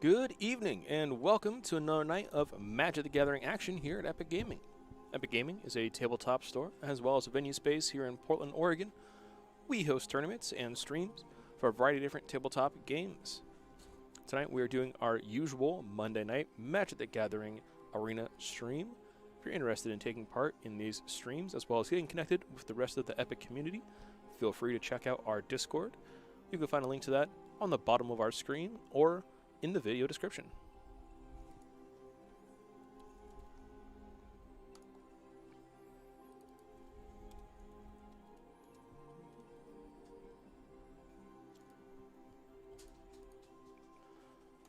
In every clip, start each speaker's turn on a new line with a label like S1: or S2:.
S1: Good evening, and welcome to another night of Magic the Gathering action here at Epic Gaming. Epic Gaming is a tabletop store, as well as a venue space here in Portland, Oregon. We host tournaments and streams for a variety of different tabletop games. Tonight we are doing our usual Monday night Magic the Gathering arena stream. If you're interested in taking part in these streams, as well as getting connected with the rest of the Epic community, feel free to check out our Discord. You can find a link to that on the bottom of our screen or in the video description.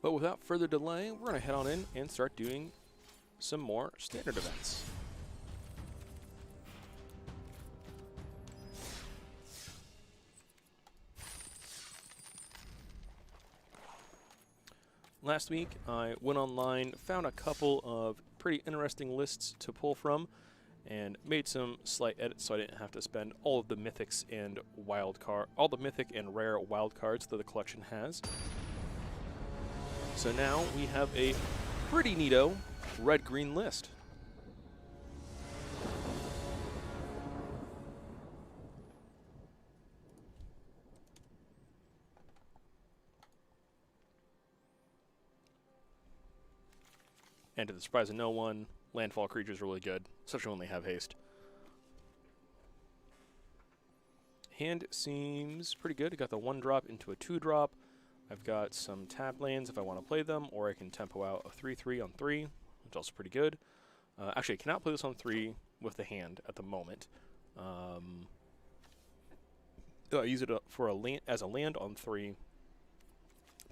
S1: But without further delay, we're going to head on in and start doing some more standard events. Last week, I went online, found a couple of pretty interesting lists to pull from, and made some slight edits so I didn't have to spend all of the mythics and all the mythic and rare wild cards that the collection has. So now we have a pretty neato red-green list. And to the surprise of no one, landfall creatures are really good, especially when they have haste. Hand seems pretty good. I got the 1-drop into a 2-drop. I've got some tap lands if I want to play them, or I can tempo out a 3/3 on 3, which is also pretty good. Actually, I cannot play this on 3 with the hand at the moment. I use it for as a land on 3.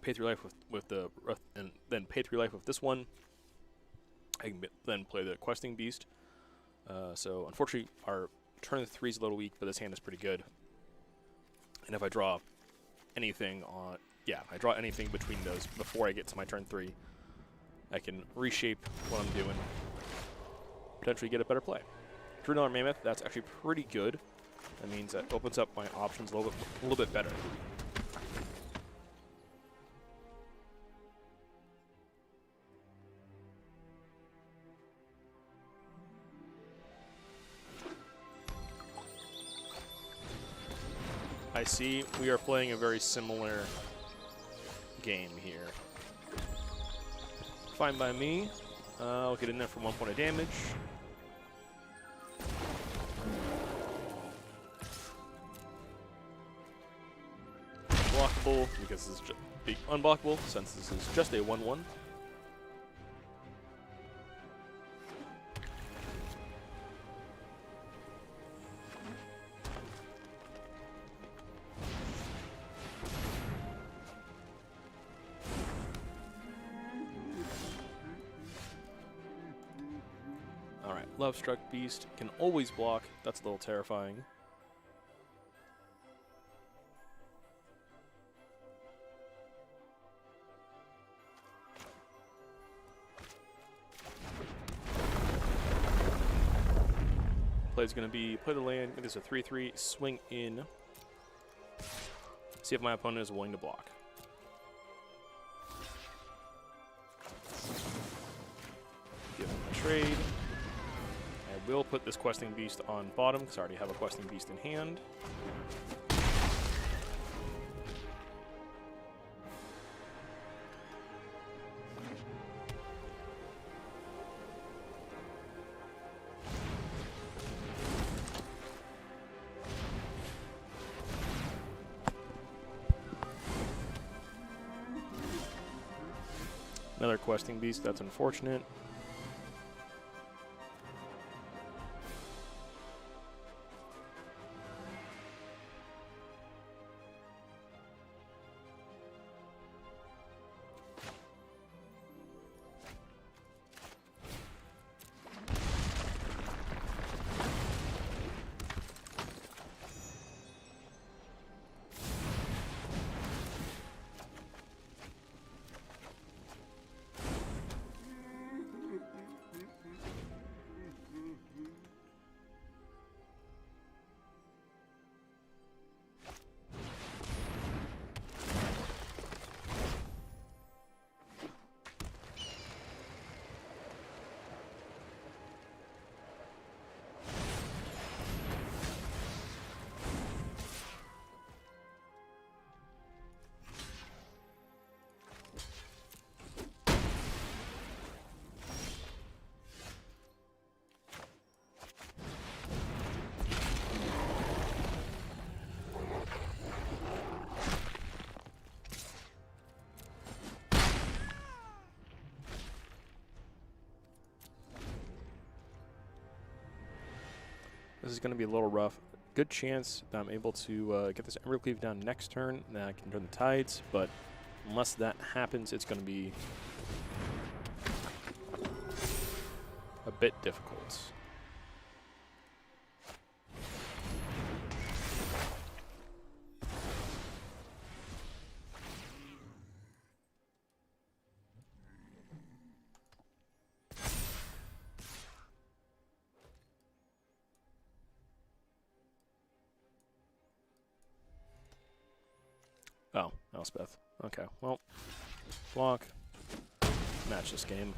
S1: Pay 3 life with the and then pay 3 life with this one. I can then play the Questing Beast. So unfortunately, our turn 3 is a little weak, but this hand is pretty good. And if I draw anything I draw anything between those before I get to my turn 3, I can reshape what I'm doing, potentially get a better play. $3 Mammoth, that's actually pretty good. That means that opens up my options a little bit better. I see we are playing a very similar game here. Fine by me. I'll get in there for 1 point of damage. Unblockable, because this is just unblockable, since this is just a 1/1. Lovestruck Beast can always block. That's a little terrifying. Play's going to be play the land. It is a 3/3. Swing in. See if my opponent is willing to block. Give him a trade. We'll put this Questing Beast on bottom, because I already have a Questing Beast in hand. Another Questing Beast, that's unfortunate. This is going to be a little rough. Good chance that I'm able to get this Embercleave down next turn, and then I can turn the Tides, but unless that happens, it's going to be a bit difficult. Oh, Elspeth. Okay, well, block, match this game.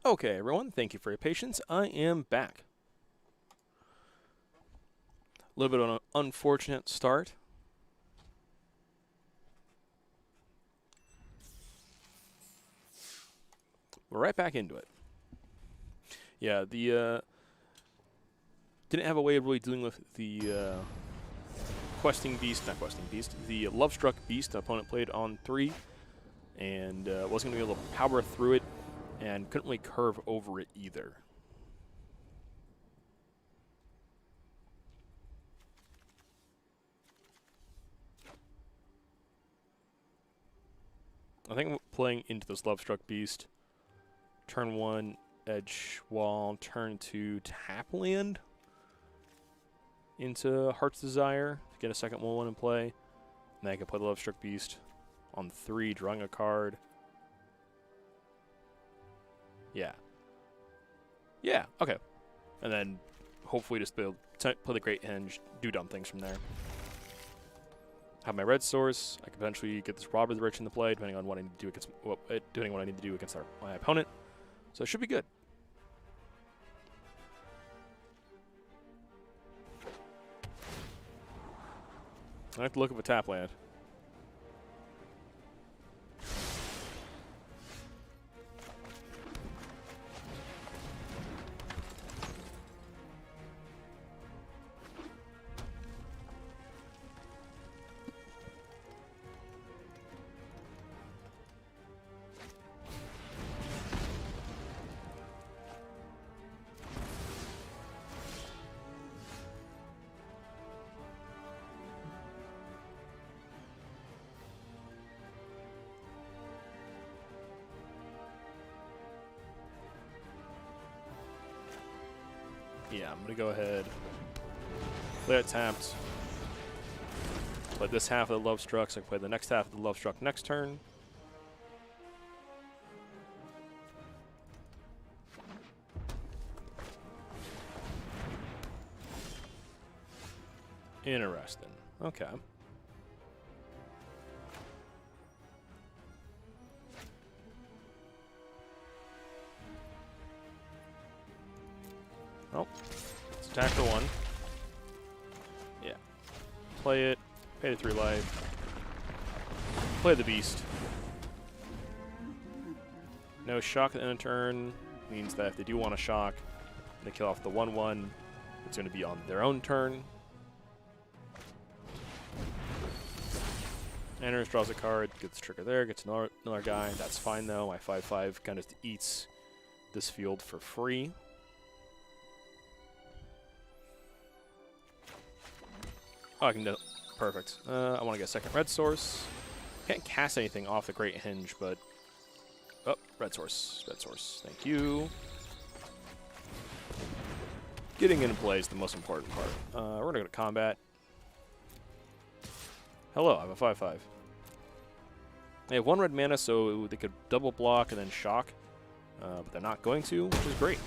S1: Okay, everyone, thank you for your patience. I am back. A little bit of an unfortunate start. We're right back into it. Yeah, the didn't have a way of really dealing with the questing beast, not questing beast, the Lovestruck beast opponent played on 3, and wasn't going to be able to power through it, and couldn't really curve over it either. I think playing into this Lovestruck beast, turn 1 edge wall, turn 2 tap land into Heart's Desire to get a second 1/1 in play. And then I can play the Lovestruck beast on 3, drawing a card. Yeah. Yeah, okay. And then hopefully just be able to play the Great Henge, do dumb things from there. Have my red source. I can potentially get this Robber the Rich into play, depending on what I need to do against doing what I need to do against my opponent. So it should be good. I have to look up a tap land. Yeah, I'm going to go ahead, play it tapped, play this half of the Lovestruck, so I can play the next half of the Lovestruck next turn. Interesting. Okay. Oh, let's attack for 1. Yeah. Play it, pay the 3 life, play the beast. No shock at the end of turn means that if they do want to shock, they kill off the 1/1. It's going to be on their own turn. Enters, draws a card, gets a trigger there, gets another guy. That's fine though. My 5/5 kind of eats this field for free. Oh, I can do it. Perfect. I want to get a second red source. Can't cast anything off the Great Henge, but... Oh, red source. Red source. Thank you. Getting into play is the most important part. We're going to go to combat. Hello, I have a 5/5. They have 1 red mana, so they could double block and then shock. But they're not going to, which is great.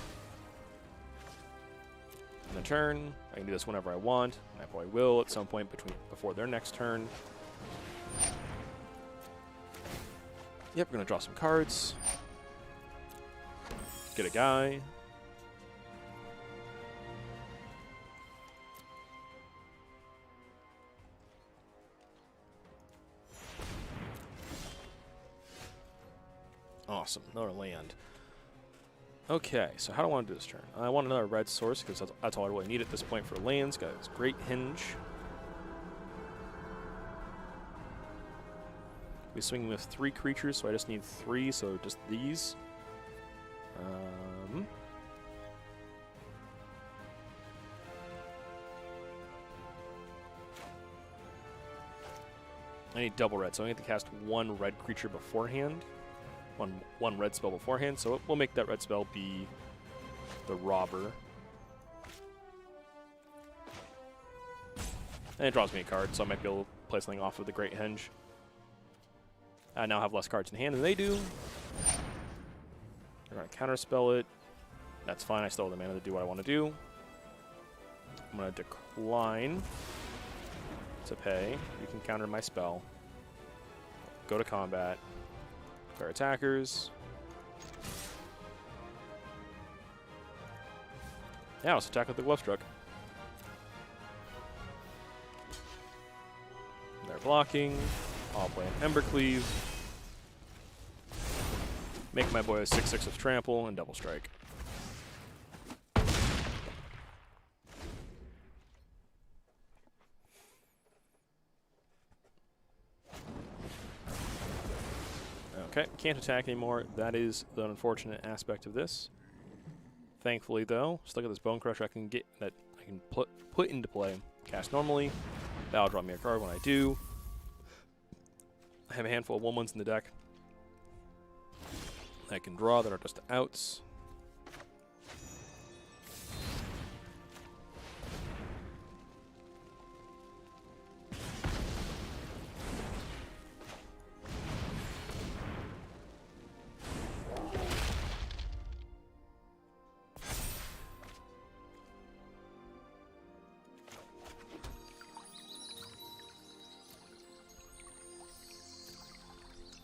S1: In the turn, I can do this whenever I want, and I probably will at some point before their next turn. Yep, we're going to draw some cards. Get a guy. Awesome, another land. Okay, so how do I want to do this turn? I want another red source, because that's all I really need at this point for lands. Got this Great Henge. We're swinging with 3 creatures, so I just need 3, so just these. I need double red, so I need to cast 1 red creature beforehand. One red spell beforehand, so we'll make that red spell be the Robber. And it draws me a card, so I might be able to play something off of the Great Henge. I now have less cards in hand than they do. They're going to counterspell it. That's fine, I still have the mana to do what I want to do. I'm going to decline to pay. You can counter my spell. Go to combat. Declare attackers. Yeah, let's attack with the Lovestruck. They're blocking. I'll play an Embercleave. Make my boy a 6/6 with Trample and Double Strike. Okay, can't attack anymore. That is the unfortunate aspect of this. Thankfully, though, just look at this Bone Crusher I can put into play. Cast normally. That'll draw me a card when I do. I have a handful of 1/1s in the deck I can draw that are just outs.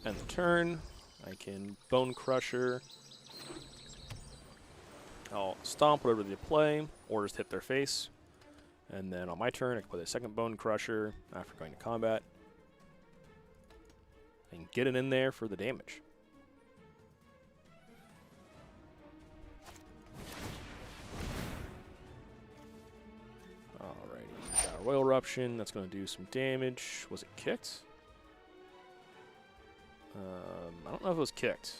S1: End the turn. I can Bone Crusher. I'll stomp whatever they play, or just hit their face. And then on my turn, I can play a second Bone Crusher after going to combat. And get it in there for the damage. Alrighty, got a Royal Eruption. That's going to do some damage. Was it kicked? I don't know if it was kicked.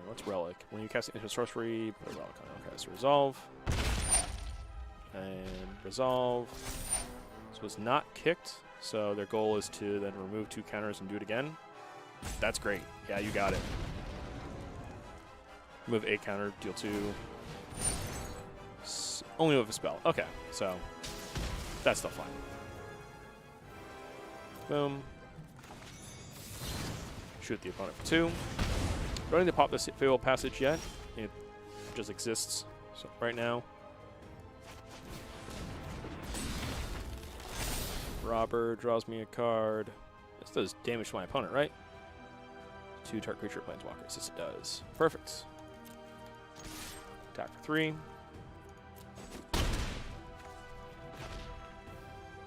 S1: What's Relic? When you cast into sorcery, put a Relic on it. Okay, so Resolve. And Resolve. This was not kicked, so their goal is to then remove 2 counters and do it again. That's great. Yeah, you got it. Remove 8 counter, deal 2. Only with a spell. Okay, so that's still fine. Boom. Shoot the opponent for 2. Don't need to pop this Fatal Passage yet. It just exists so right now. Robber draws me a card. This does damage to my opponent, right? 2 target creature planeswalkers. Yes, it does. Perfect. Attack for 3.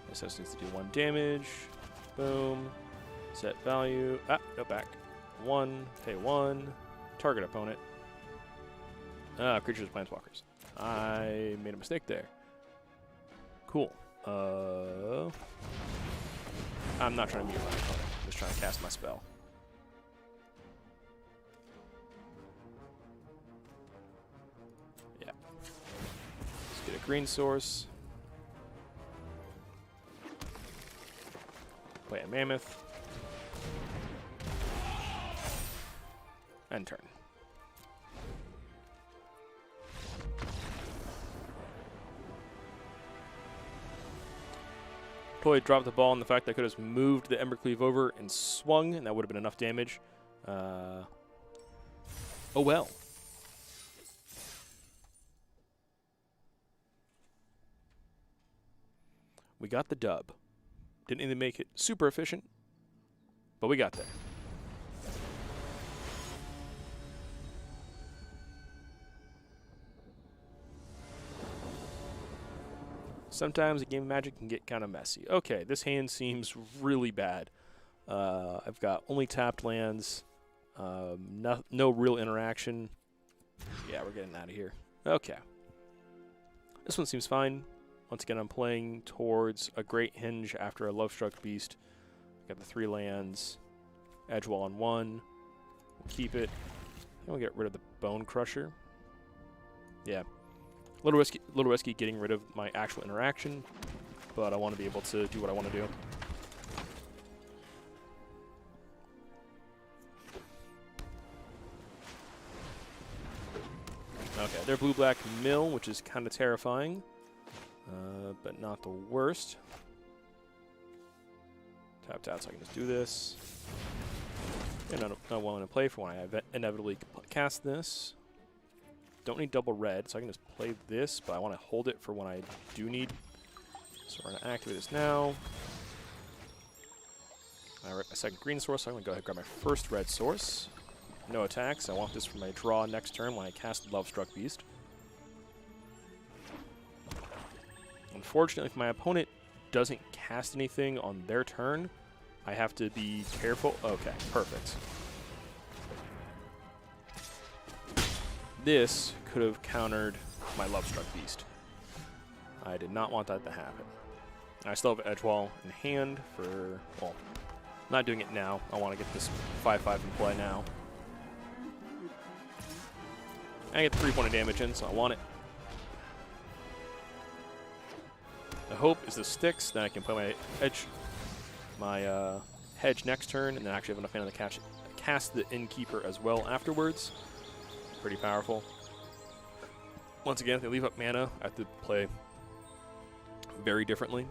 S1: This needs to do 1 damage. Boom. Set value. Ah, go back. 1. Pay 1. Target opponent. Creatures, planeswalkers. I made a mistake there. Cool. I'm not trying to mute my opponent. I'm just trying to cast my spell. Yeah. Let's get a green source. Play a Mammoth. End turn. Totally dropped the ball on the fact that I could have moved the Embercleave over and swung, and that would have been enough damage. Oh well. We got the dub. Didn't even make it super efficient, but we got there. Sometimes a game of Magic can get kind of messy. Okay, this hand seems really bad. I've got only tapped lands, no real interaction. Yeah, we're getting out of here. Okay. This one seems fine. Once again, I'm playing towards a Great Henge after a Lovestruck Beast. Got the 3 lands. Edgewall on 1. We'll keep it. And we'll get rid of the Bone Crusher. Yeah. A little risky getting rid of my actual interaction, but I want to be able to do what I want to do. Okay, they're blue-black mill, which is kind of terrifying, but not the worst. Tap out so I can just do this. And not willing to play for when I inevitably cast this. Don't need double red, so I can just play this, but I want to hold it for when I do need. So we're going to activate this now. I write my second green source, so I'm going to go ahead and grab my first red source. No attacks. I want this for my draw next turn when I cast Lovestruck Beast. Unfortunately, if my opponent doesn't cast anything on their turn, I have to be careful. Okay, perfect. This could have countered my Lovestruck Beast. I did not want that to happen. I still have Edgewall in hand for, well, not doing it now. I want to get this 5/5 in play now. I get 3 points of damage in, so I want it. The hope is this sticks, then I can play my hedge next turn, and then actually have enough mana to cast the Innkeeper as well afterwards. Pretty powerful. Once again, if they leave up mana, I have to play very differently.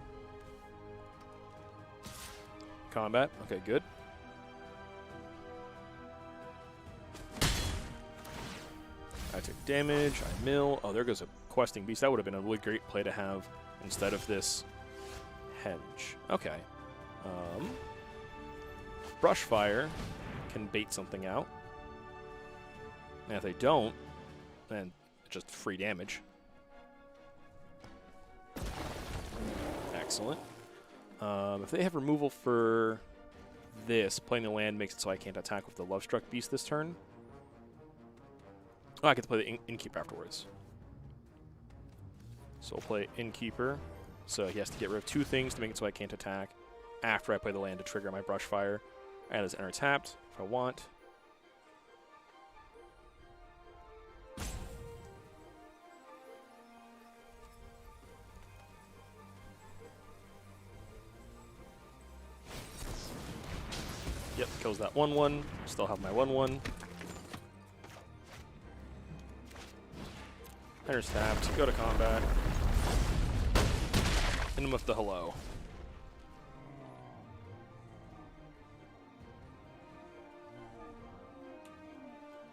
S1: Combat, okay, good. I took damage, I mill. Oh, there goes a Questing Beast. That would have been a really great play to have instead of this hedge. Okay. Brushfire can bait something out. And if they don't, then just free damage. Excellent. If they have removal for this, playing the land makes it so I can't attack with the Lovestruck Beast this turn. Oh, I get to play the Innkeeper afterwards. So we'll play Innkeeper. So he has to get rid of 2 things to make it so I can't attack after I play the land to trigger my Brushfire. I have this enter tapped if I want. Yep, kills that 1/1. Still have my 1/1. Enter tapped. Go to combat. Hit him with the hello.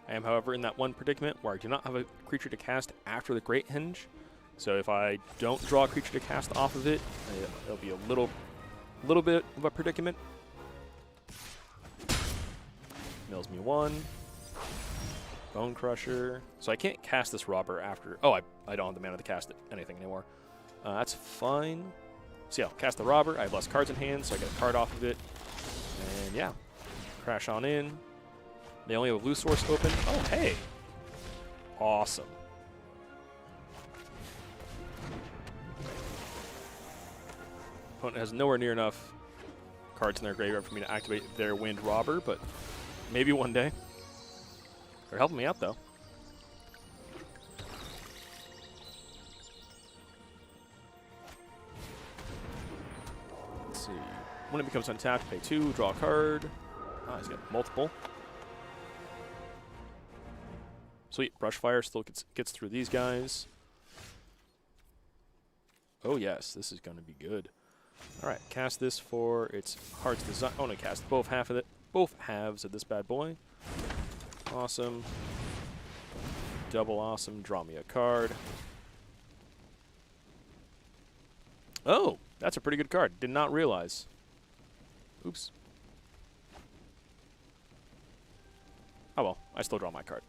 S1: I am, however, in that one predicament where I do not have a creature to cast after the Great Henge. So if I don't draw a creature to cast off of it, it'll be a little bit of a predicament. Mills me 1. Bone Crusher. So I can't cast this Robber after... Oh, I don't have the mana to cast anything anymore. That's fine. So yeah, I'll cast the Robber. I have less cards in hand, so I get a card off of it. And yeah, crash on in. They only have a blue source open. Oh, hey. Awesome. Opponent has nowhere near enough cards in their graveyard for me to activate their Wind Robber, but maybe one day. They're helping me out, though. Let's see. When it becomes untapped, pay 2, draw a card. Ah, he's got multiple. Sweet. Brushfire still gets through these guys. Oh, yes. This is going to be good. All right. Cast this for its Heart's Desire. I want to cast both halves of this bad boy. Awesome. Double awesome. Draw me a card. Oh, that's a pretty good card. Did not realize. Oops. Oh, well. I still draw my card.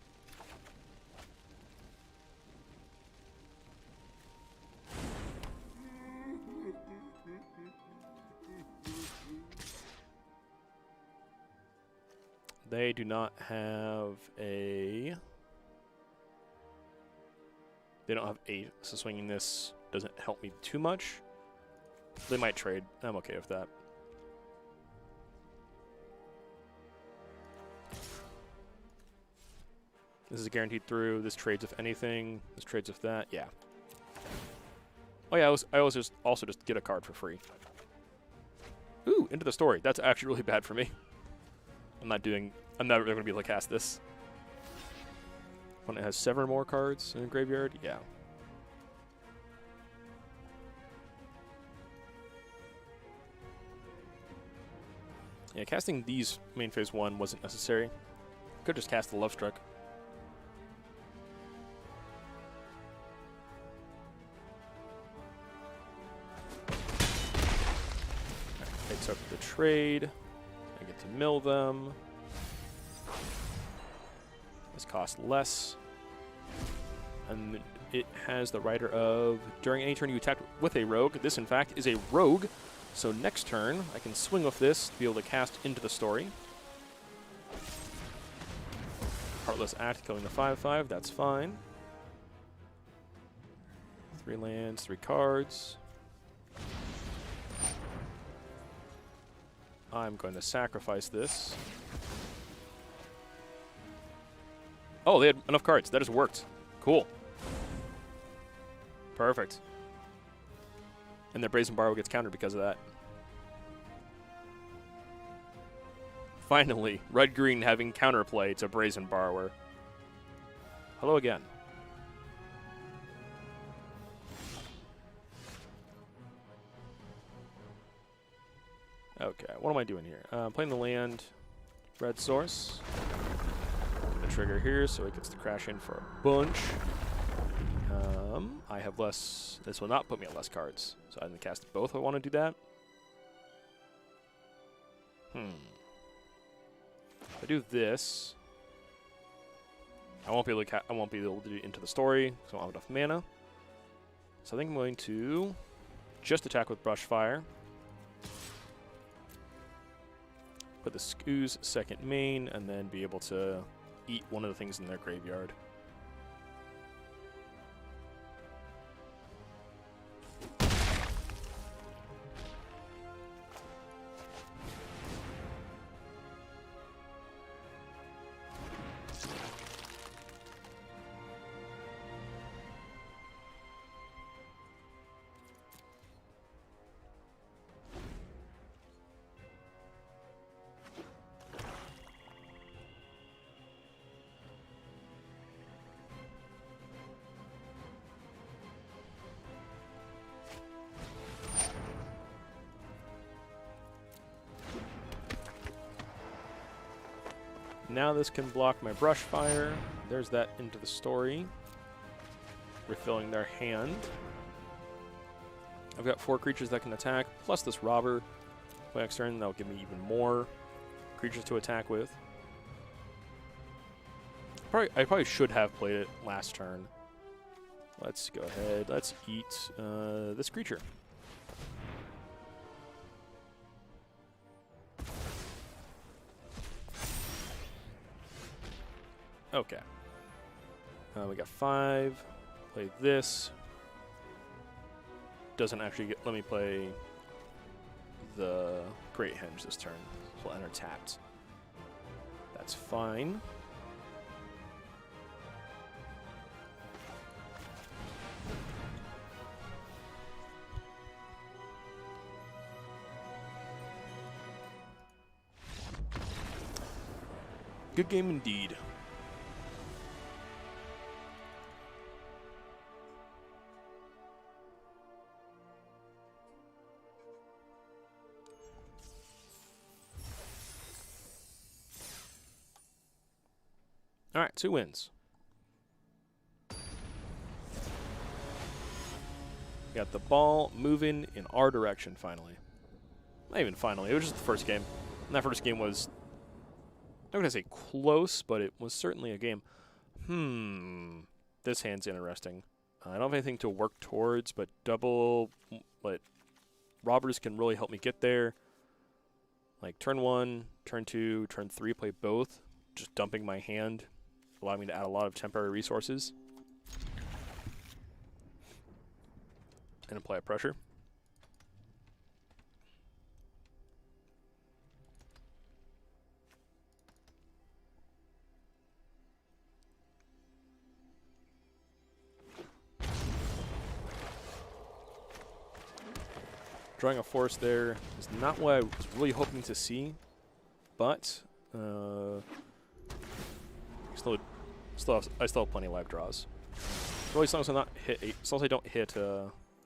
S1: They do not have a... They don't have 8, so swinging this doesn't help me too much. They might trade. I'm okay with that. This is a guaranteed through. This trades if anything. This trades if that. Yeah. Oh yeah, I always also just get a card for free. Ooh, Into the Story. That's actually really bad for me. I'm never going to be able to cast this. When it has 7 or more cards in the graveyard, yeah. Yeah, casting these main phase 1 wasn't necessary. Could just cast the Lovestruck. They took the trade. I get to mill them. This costs less. And it has the rider of, during any turn you attack with a rogue. This, in fact, is a rogue. So next turn, I can swing with this to be able to cast Into the Story. Heartless Act, killing the 5/5. That's fine. 3 lands, 3 cards. I'm going to sacrifice this. Oh, they had enough cards. That just worked. Cool. Perfect. And their Brazen Borrower gets countered because of that. Finally, red-green having counterplay to Brazen Borrower. Hello again. Okay, what am I doing here? Playing the land, red source. The trigger here, so it gets to crash in for a bunch. I have less. This will not put me at less cards, so I'm gonna cast both. If I want to do that. If I do this, I won't be able to. I won't be able to do Into the Story because I don't have enough mana. So I think I'm going to just attack with Brushfire. Put the Skoo's second main, and then be able to eat one of the things in their graveyard. Now this can block my Brushfire. There's that Into the Story. Refilling their hand. I've got 4 creatures that can attack, plus this Robber. Play next turn, that'll give me even more creatures to attack with. I probably should have played it last turn. Let's go ahead. Let's eat this creature. Okay. We got 5. Play this. Doesn't actually let me play the Great Henge this turn. So we'll enter tapped. That's fine. Good game indeed. All right, 2 wins. Got the ball moving in our direction finally. Not even finally, it was just the first game. And that first game was, I'm not going to say close, but it was certainly a game. This hand's interesting. I don't have anything to work towards, but robbers can really help me get there. Like turn 1, turn 2, turn 3, play both. Just dumping my hand, allowing me to add a lot of temporary resources. And apply pressure. Drawing a forest there is not what I was really hoping to see, but I still have plenty of live draws. Really, as long as I don't hit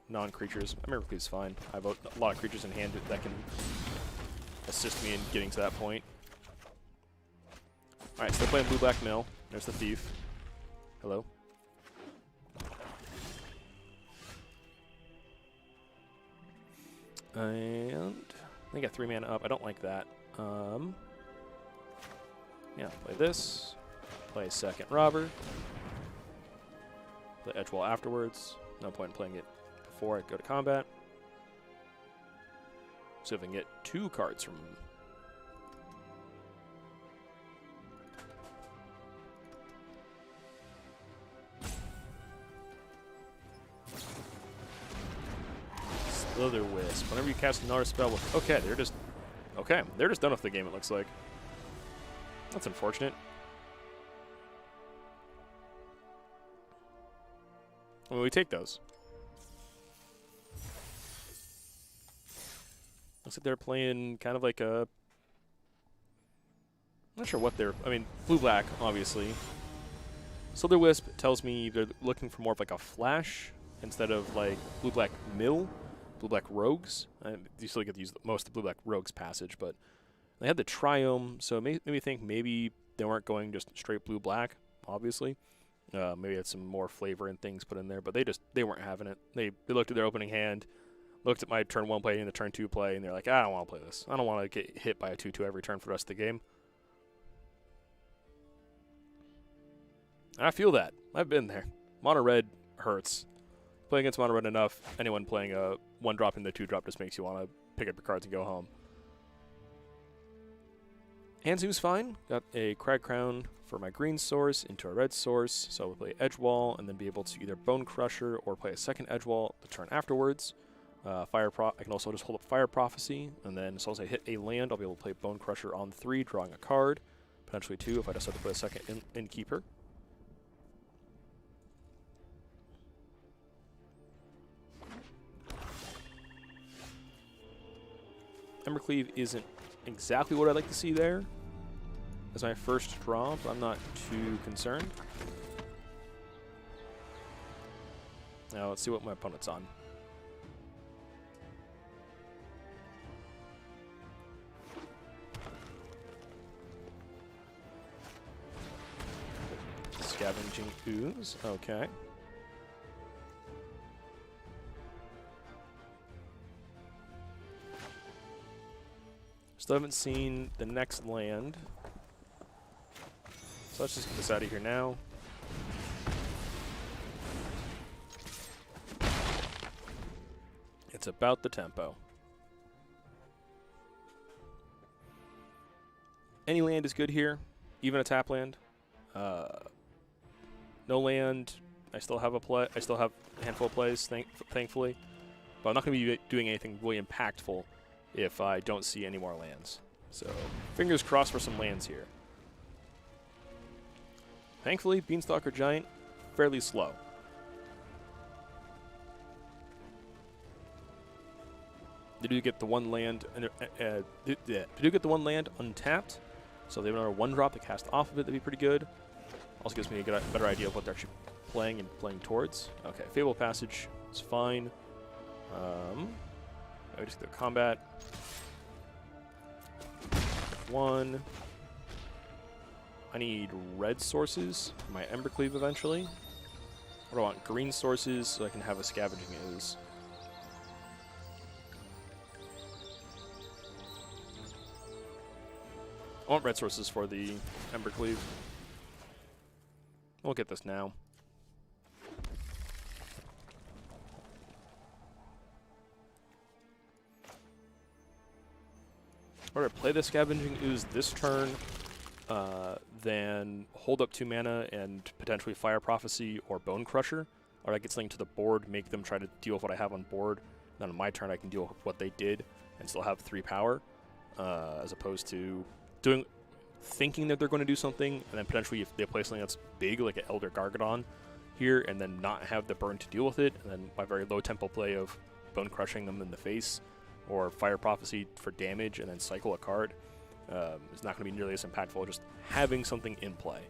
S1: non-creatures, Miracle's fine. I have a lot of creatures in hand that can assist me in getting to that point. All right, still playing blue-black mill. There's the thief. Hello. And I got 3 mana up. I don't like that. Yeah, play this. Play second robber. Play Edge Wall afterwards. No point in playing it before I go to combat. See if I can get 2 cards from him. Slither Wisp. Whenever you cast another spell with... Okay, they're just done with the game, it looks like. That's unfortunate. I mean, we take those. Looks like they're playing kind of like a... I'm not sure what they're... I mean, blue-black, obviously. Slither Wisp tells me they're looking for more of like a flash instead of like blue-black mill, blue-black rogues. You still get to use most of the blue-black rogues passage, but they had the Triome, so it made me think maybe they weren't going just straight blue-black, obviously. Maybe had some more flavor and things put in there, but they weren't having it. They looked at their opening hand, looked at my turn 1 play and the turn 2 play, and they're like, I don't want to play this. I don't want to get hit by a 2/2 every turn for the rest of the game. I feel that. I've been there. Mono red hurts. Playing against mono red enough, anyone playing a 1-drop and the 2-drop just makes you want to pick up your cards and go home. Hand seems fine. Got a Crag Crown for my green source into a red source, so we'll play Edge Wall and then be able to either Bone Crusher or play a second Edge Wall the turn afterwards. I can also just hold up Fire Prophecy, and then as long as I hit a land, I'll be able to play Bone Crusher on 3, drawing a card, potentially 2 if I decide to play a second Innkeeper. Embercleave isn't exactly what I'd like to see there as my first draw, but I'm not too concerned. Now let's see what my opponent's on. Scavenging Ooze, okay. Still haven't seen the next land. So let's just get this out of here now. It's about the tempo. Any land is good here, even a tap land. No land. I still have a play. I still have a handful of plays, thankfully. But I'm not going to be doing anything really impactful if I don't see any more lands. So fingers crossed for some lands here. Thankfully, Beanstalker Giant, fairly slow. They do get the one land. They do get the one land untapped, so they have another 1-drop to cast off of it. That'd be pretty good. Also gives me a better idea of what they're actually playing and playing towards. Okay, Fable Passage is fine. I just go combat. 1. I need red sources for my Embercleave eventually. What do I want? Green sources so I can have a Scavenging Ooze. I want red sources for the Embercleave. We'll get this now. Or play the Scavenging Ooze this turn, then hold up 2 mana and potentially Fire Prophecy or Bone Crusher. Or I get something to the board, make them try to deal with what I have on board. Then on my turn I can deal with what they did and still have 3 power, as opposed to thinking that they're going to do something, and then potentially if they play something that's big, like an Elder Gargadon here, and then not have the burn to deal with it, and then by very low tempo play of Bone Crushing them in the face, or Fire Prophecy for damage, and then cycle a card, is not going to be nearly as impactful, just having something in play.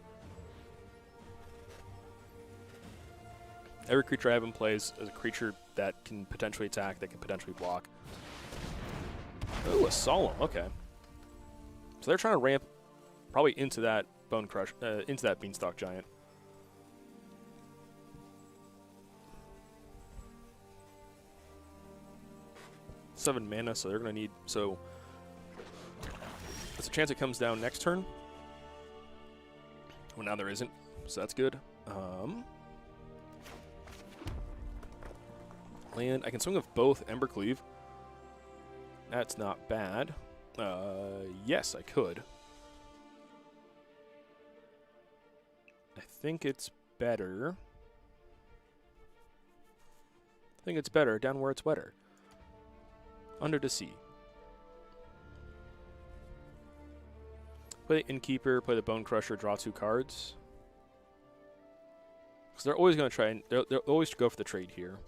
S1: Every creature I have in play is a creature that can potentially attack, that can potentially block. Ooh, a Solemn, okay. So they're trying to ramp probably into that Bone Crush, into that Beanstalk Giant. Seven mana, so they're going to need... So there's a chance it comes down next turn. Well, now there isn't, so that's good. Land. I can swing with both Embercleave. That's not bad. Yes, I could. I think it's better. Down where it's wetter. Under the sea. Play the Innkeeper, play the Bone Crusher, draw 2 cards. Because they're always going to try and... They'll always go for the trade here.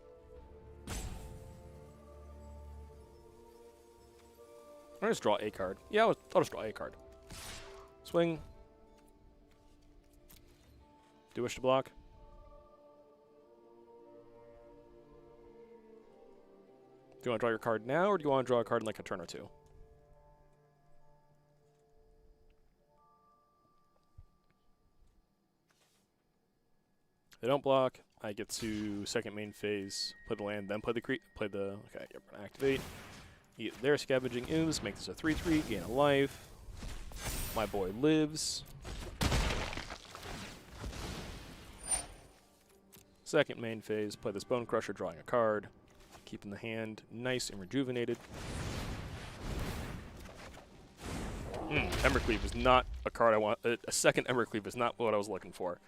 S1: I'll just draw a card. Yeah, I'll just draw a card. Swing. Do you wish to block? Do you want to draw your card now, or do you want to draw a card in like a turn or two? They don't block. I get to second main phase, play the land, then play the okay, yep, we're gonna activate. Eat their Scavenging Ooze, make this a 3/3, gain a life. My boy lives. Second main phase, play this Bone Crusher, drawing a card. Keeping the hand nice and rejuvenated. Embercleave is not a card I want. A second Embercleave is not what I was looking for.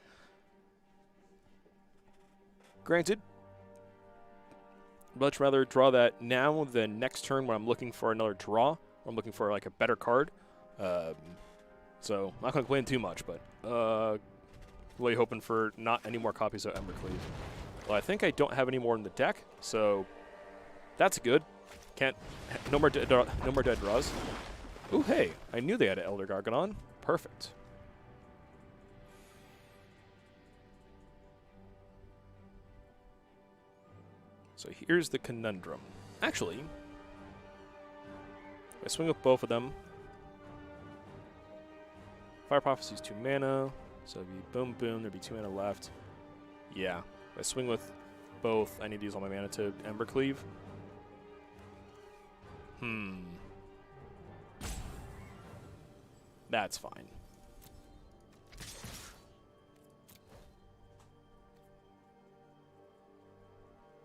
S1: Granted, much rather draw that now than next turn when I'm looking for another draw. I'm looking for like a better card. So I'm not going to complain too much, but really hoping for not any more copies of Embercleave. Well, I think I don't have any more in the deck, so that's good. No more dead draws. Ooh, hey, I knew they had an Elder Gargadon. Perfect. So here's the conundrum. Actually, I swing with both of them. Fire Prophecy's 2 mana, so it'd be boom, boom, there'd be 2 mana left. Yeah, if I swing with both, I need to use all my mana to Embercleave. That's fine.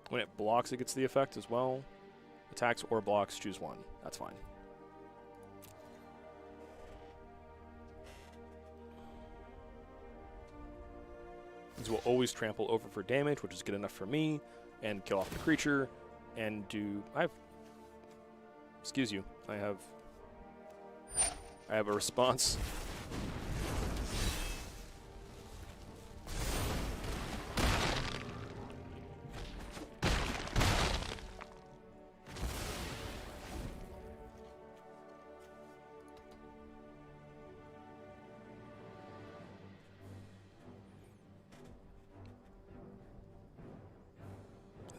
S1: When it blocks, it gets the effect as well. Attacks or blocks, choose one. That's fine. These will always trample over for damage, which is good enough for me, and kill off the creature, and do... Excuse you. I have a response.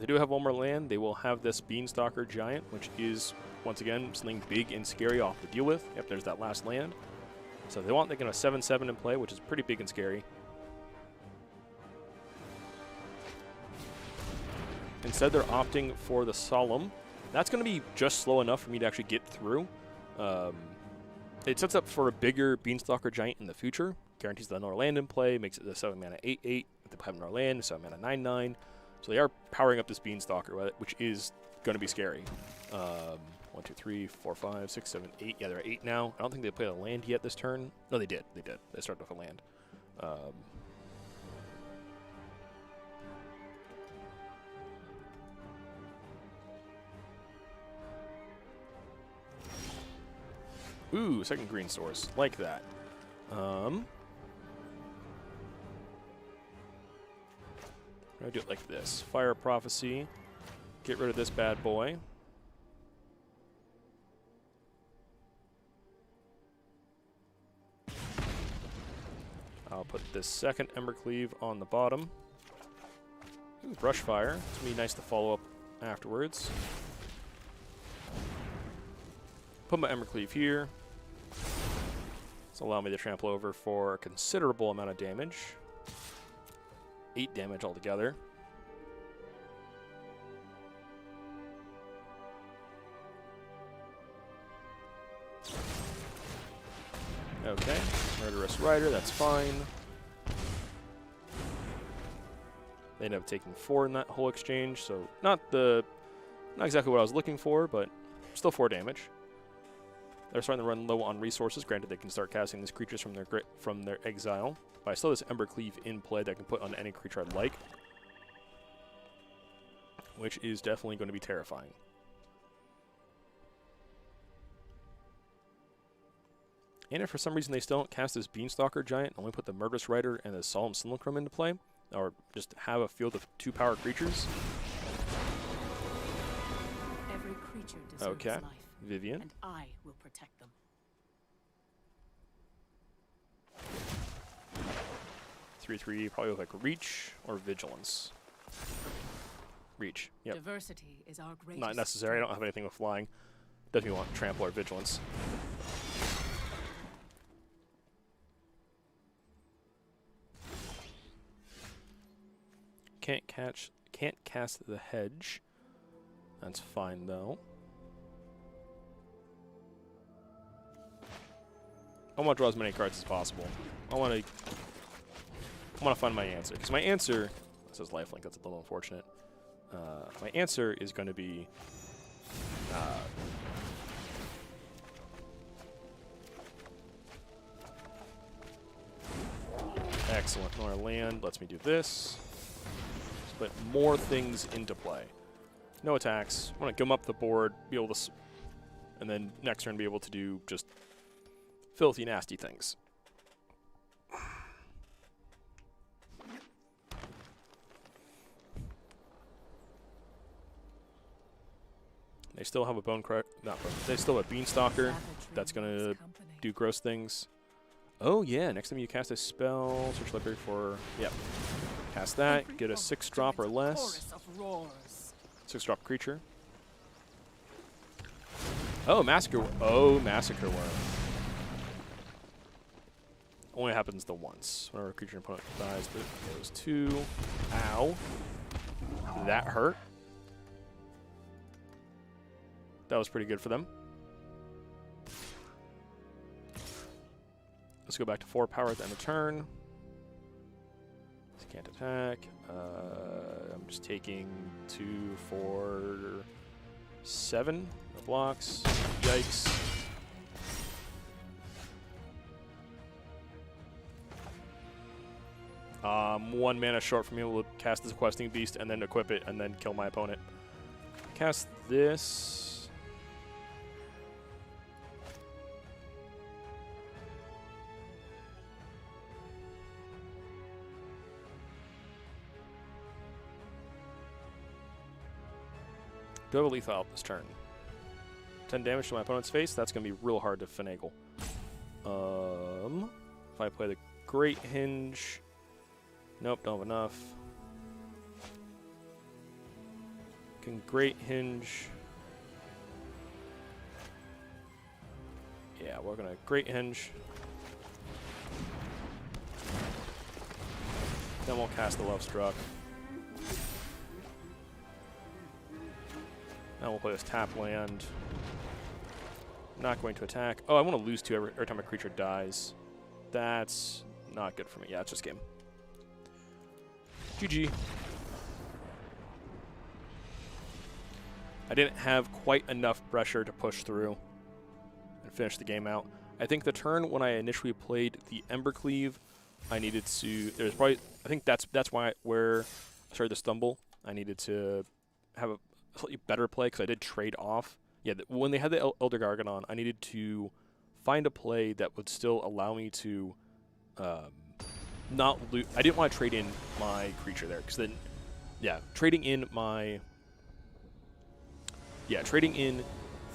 S1: They do have one more land. They will have this Beanstalker Giant, which is, once again, something big and scary off to deal with. Yep, there's that last land. So they can have a 7/7 in play, which is pretty big and scary. Instead, they're opting for the Solemn. That's going to be just slow enough for me to actually get through. It sets up for a bigger Beanstalker Giant in the future. Guarantees another land in play, makes it the 7 mana 8/8. If they have another land, 7 mana 9/9. So they are powering up this Beanstalker, which is going to be scary. 1, 2, 3, 4, 5, 6, 7, 8. Yeah, they're 8 now. I don't think they played a land yet this turn. No, they did. They did. They started with a land. Ooh, second green source. Like that. I'm going to do it like this. Fire Prophecy. Get rid of this bad boy. I'll put this second Embercleave on the bottom. Ooh, Brushfire. It's going to be nice to follow up afterwards. Put my Embercleave here. This will allow me to trample over for a considerable amount of damage. 8 damage altogether. Okay, Murderous Rider, that's fine. They ended up taking 4 in that whole exchange, so not exactly what I was looking for, but still 4 damage. They're starting to run low on resources. Granted, they can start casting these creatures from their exile, but I still have this Embercleave in play that I can put on any creature I'd like, which is definitely going to be terrifying. And if for some reason they still don't cast this Beanstalker Giant, only put the Murderous Rider and the Solemn Simulacrum into play, or just have a field of 2 power creatures.
S2: Every creature deserves
S1: Okay,
S2: life,
S1: Vivian.
S2: and I will protect them.
S1: 3/3, probably with like Reach or Vigilance. Reach, yep.
S2: Diversity is our greatest
S1: Not necessary, I don't have anything with flying. Definitely want Trample or Vigilance. Can't cast the Hedge. That's fine though. I want to draw as many cards as possible. I want to find my answer, because my answer, this is lifelink, that's a little unfortunate. My answer is going to be excellent. Another land lets me do this. Put more things into play. No attacks. I want to gum up the board, be able to, and then next turn be able to do just filthy, nasty things. They still have a they still have a Beanstalker that's gonna do gross things. Oh yeah, next time you cast a spell, search library for, yep. Cast that, get a 6-drop or less. 6-drop creature. Oh, Massacre Worm. Only happens the once. Whenever a creature opponent dies, it goes 2. Ow. That hurt. That was pretty good for them. Let's go back to 4 power at the end of turn. Can't attack. I'm just taking 2, 4, 7. No blocks. Yikes. One mana short from being able to cast this Questing Beast and then equip it and then kill my opponent. Cast this. Do I have a lethal out this turn? 10 damage to my opponent's face. That's going to be real hard to finagle. If I play the Great Hinge. Nope, don't have enough. Can Great Hinge. Yeah, we're going to Great Hinge. Then we'll cast the Love Struck. Now we'll play this tap land. Not going to attack. Oh, I want to lose 2 every time a creature dies. That's not good for me. Yeah, it's just game. GG. I didn't have quite enough pressure to push through and finish the game out. I think the turn when I initially played the Embercleave, I needed to. There's probably. I think that's where I started to stumble. I needed to have a slightly better play because I did trade off. Yeah, when they had the Elder Gargadon, I needed to find a play that would still allow me to not lose. I didn't want to trade in my creature there because then, yeah, trading in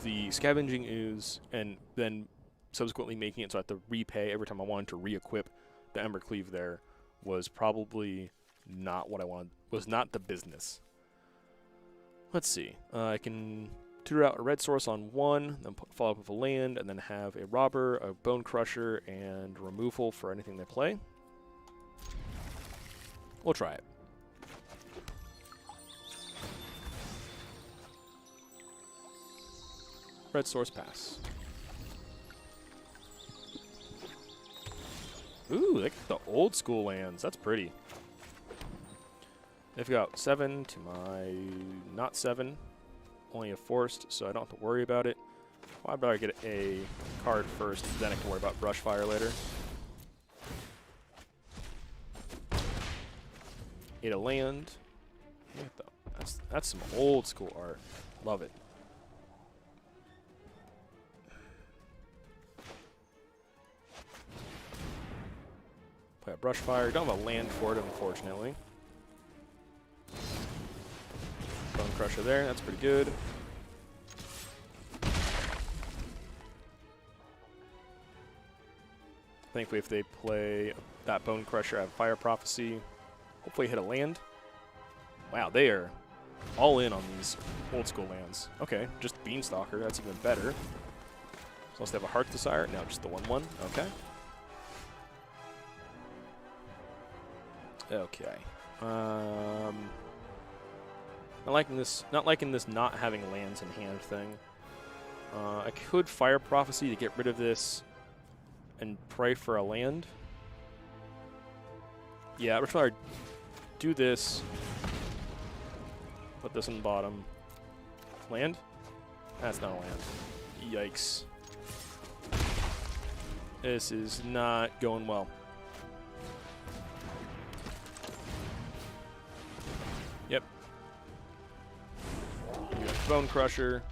S1: the Scavenging Ooze and then subsequently making it so I have to repay every time I wanted to re-equip the Embercleave there was probably not what I wanted. Was not the business. Let's see. I can tutor out a red source on 1, then follow up with a land, and then have a Robber, a Bone Crusher, and removal for anything they play. We'll try it. Red source pass. Ooh, they got the old school lands. That's pretty. They've got 7 to my not 7. Only a forced, so I don't have to worry about it. Well, I'd better get a card first, then I can worry about brush fire later. Get a land. That's some old school art. Love it. Play a brush fire. Don't have a land for it, unfortunately. Bone Crusher there. That's pretty good. Thankfully, if they play that Bone Crusher, I have Fire Prophecy. Hopefully hit a land. Wow, they are all in on these old school lands. Okay, just Beanstalker. That's even better. So let's have a Heart's Desire. No, just the 1/1. Okay. Okay. Not liking this not having lands in hand thing. I could Fire Prophecy to get rid of this and pray for a land. Yeah, I'd rather do this. Put this in the bottom. Land? That's not a land. Yikes. This is not going well. Yep. You got Bone Crusher.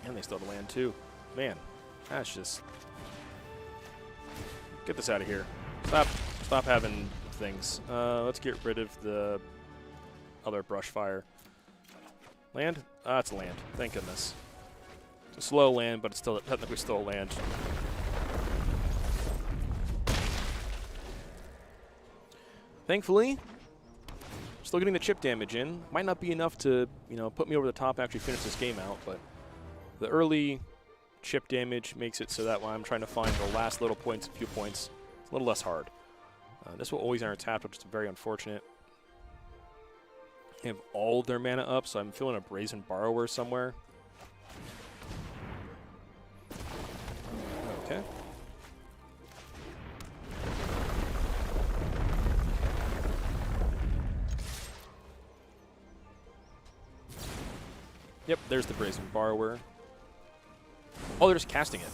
S1: And they still have a land too. Man, that's just... Get this out of here. Stop having things. Let's get rid of the other brush fire. Land? It's a land. Thank goodness. It's a slow land, but it's still technically still a land. Thankfully, still getting the chip damage in. Might not be enough to, put me over the top and actually finish this game out, but the early chip damage makes it so that when I'm trying to find the last few points, it's a little less hard. This will always enter tapped, which is very unfortunate. They have all their mana up, so I'm feeling a Brazen Borrower somewhere. Okay. Yep, there's the Brazen Borrower. Oh, they're just casting it.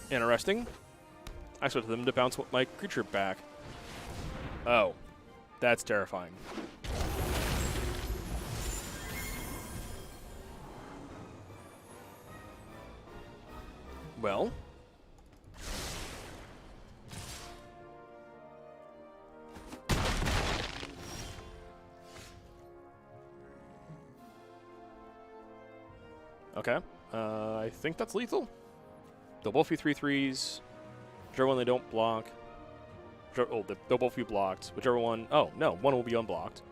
S1: Interesting. I expected them to bounce my creature back. Oh, that's terrifying. Well. Okay. I think that's lethal. They'll both be 3/3s. Whichever one they don't block. They'll both be blocked. Whichever one... Oh, no. One will be unblocked.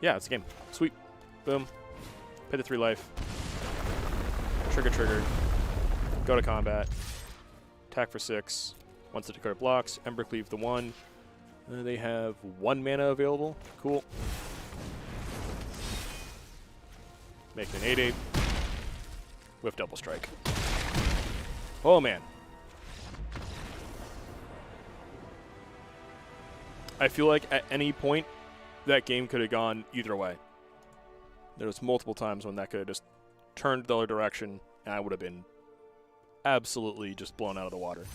S1: Yeah, it's a game. Sweet. Boom. Pay the 3 life. Trigger. Go to combat. Attack for 6. Once the card blocks, Embercleave the 1. They have 1 mana available. Cool. Make it an 8/8. With double strike. Oh, man. I feel like at any point, that game could have gone either way. There was multiple times when that could have just turned the other direction, and I would have been absolutely just blown out of the water.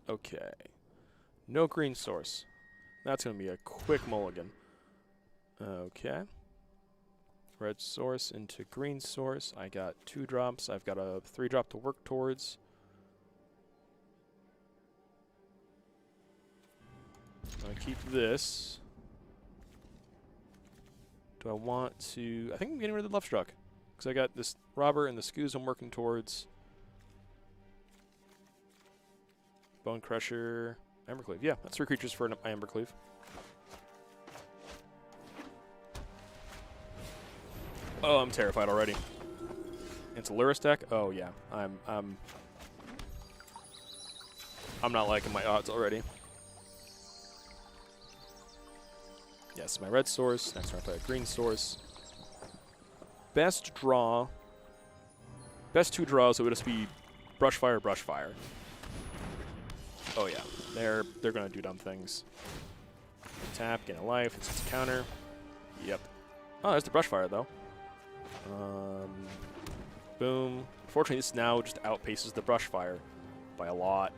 S1: Okay. No green source. That's going to be a quick mulligan. Okay. Red source into green source. I got 2 drops. I've got a 3 drop to work towards. I keep this. Do I want to... I think I'm getting rid of the Love Struck. Because I got this Robber and the Scoos I'm working towards. Bone Crusher, Embercleave. Yeah, that's 3 creatures for my Embercleave. Oh, I'm terrified already. It's a Lurrus deck? Oh yeah. I'm not liking my odds already. Yes, my red source. Next turn I play a green source. Best draw. Best two draws, it would just be Brushfire, Brushfire. Oh yeah. They're gonna do dumb things. Tap, gain a life, it's a counter. Yep. Oh, there's the Brushfire though. Boom. Fortunately, this now just outpaces the Brushfire by a lot.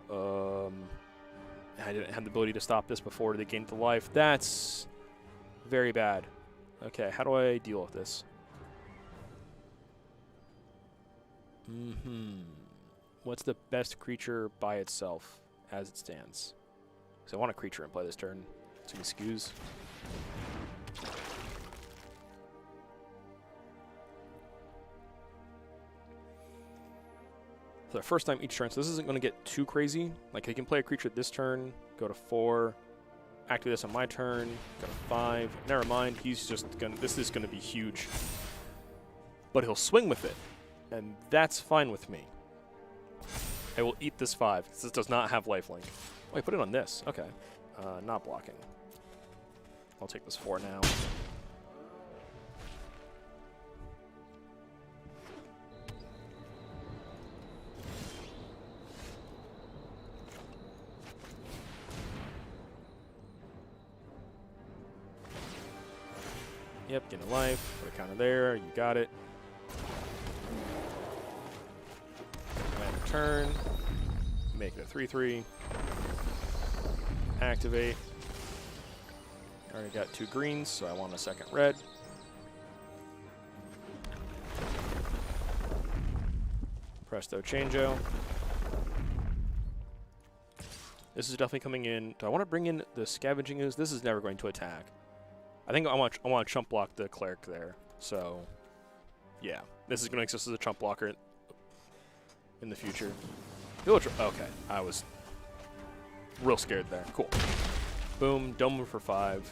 S1: I didn't have the ability to stop this before they gained the life. That's very bad. Okay, how do I deal with this? What's the best creature by itself as it stands? Because I want a creature in play this turn. It's going to be Skews. For the first time each turn, so this isn't going to get too crazy. Like, he can play a creature this turn, go to 4, activate this on my turn, go to 5. Never mind, he's just going to, this is going to be huge. But he'll swing with it, and that's fine with me. I will eat this 5, because this does not have lifelink. Oh, I put it on this. Okay. Not blocking. I'll take this 4 now. Yep, get a life. Put a counter there. You got it. Land a turn. Make it a 3/3. Activate. Already got 2 greens, so I want a second red. Presto Changeo. This is definitely coming in. Do I want to bring in the Scavenging Ooze? This is never going to attack. I think I want to chump block the Cleric there. So, yeah. This is going to exist as a chump blocker in the future. Okay, I was real scared there. Cool. Boom, Dome for 5.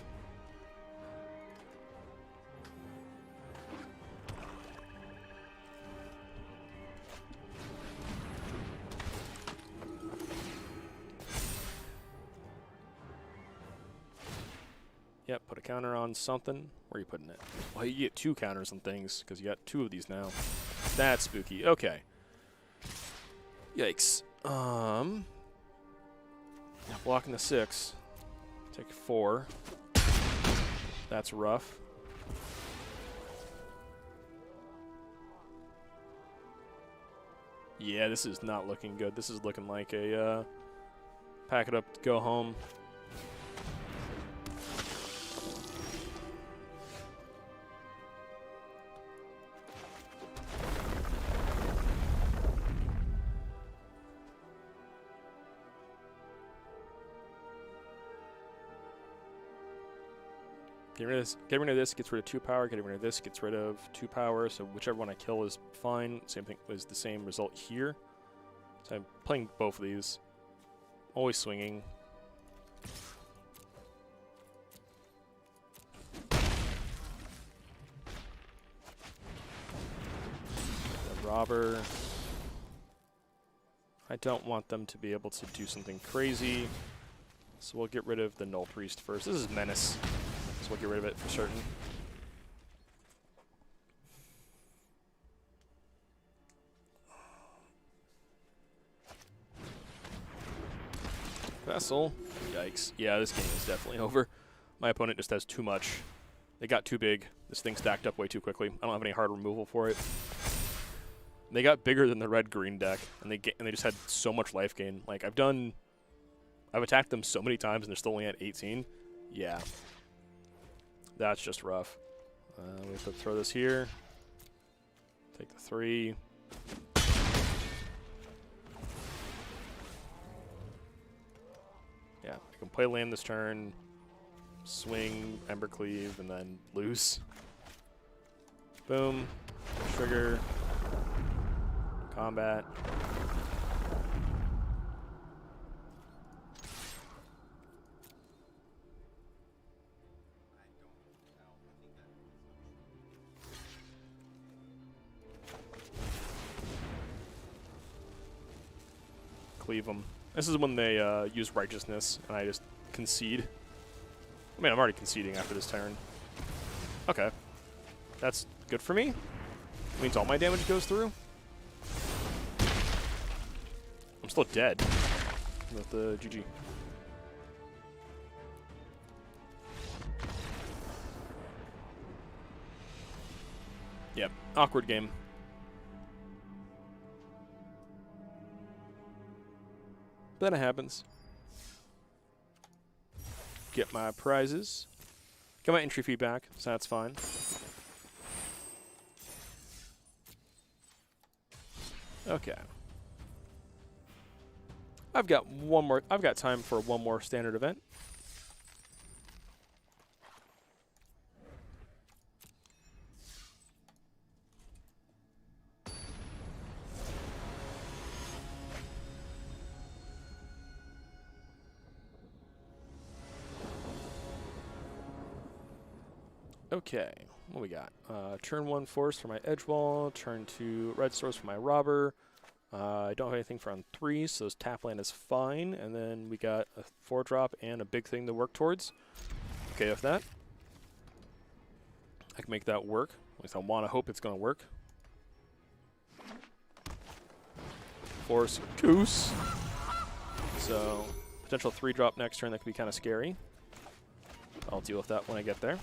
S1: Yep, put a counter on something. Where are you putting it? Well, you get 2 counters on things, because you got 2 of these now. That's spooky. Okay. Yikes. Now blocking the 6. Take 4. That's rough. Yeah, this is not looking good. This is looking like a pack it up, go home. Get rid of this, gets rid of 2 power. Getting rid of this gets rid of 2 power. So whichever one I kill is fine. Same thing was the same result here. So I'm playing both of these. Always swinging. The Robber. I don't want them to be able to do something crazy. So we'll get rid of the Null Priest first. This is Menace. So we'll get rid of it for certain. Vessel. Yikes. Yeah, this game is definitely over. My opponent just has too much. They got too big. This thing stacked up way too quickly. I don't have any hard removal for it. They got bigger than the red-green deck, and they just had so much life gain. Like, I've attacked them so many times, and they're still only at 18. Yeah. That's just rough. We have to throw this here. Take the 3. Yeah, I can play land this turn, swing, Embercleave, and then lose. Boom. Trigger. Combat. cleave them. This is when they use Righteousness, and I just concede. I mean, I'm already conceding after this turn. Okay. That's good for me. Means all my damage goes through. I'm still dead. With the GG. Yep, awkward game. But then it happens. Get my prizes. Get my entry fee back, so that's fine. Okay. I've got time for one more standard event. Okay, what we got? Turn 1 Force for my Edge Wall, turn 2 Red Source for my Robber. I don't have anything for on 3, so this tap land is fine. And then we got a 4-drop and a big thing to work towards. Okay with that. I can make that work. At least I want to hope it's going to work. Force Goose. So, potential 3-drop next turn that could be kind of scary. I'll deal with that when I get there.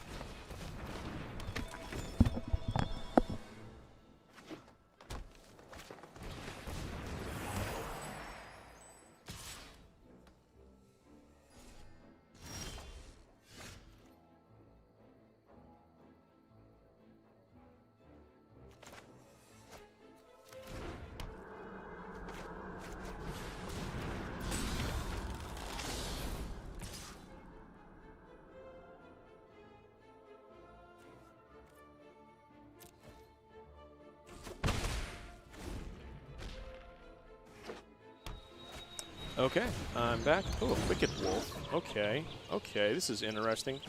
S1: Okay, I'm back. Oh, Wicked Wolf. Okay, okay, this is interesting.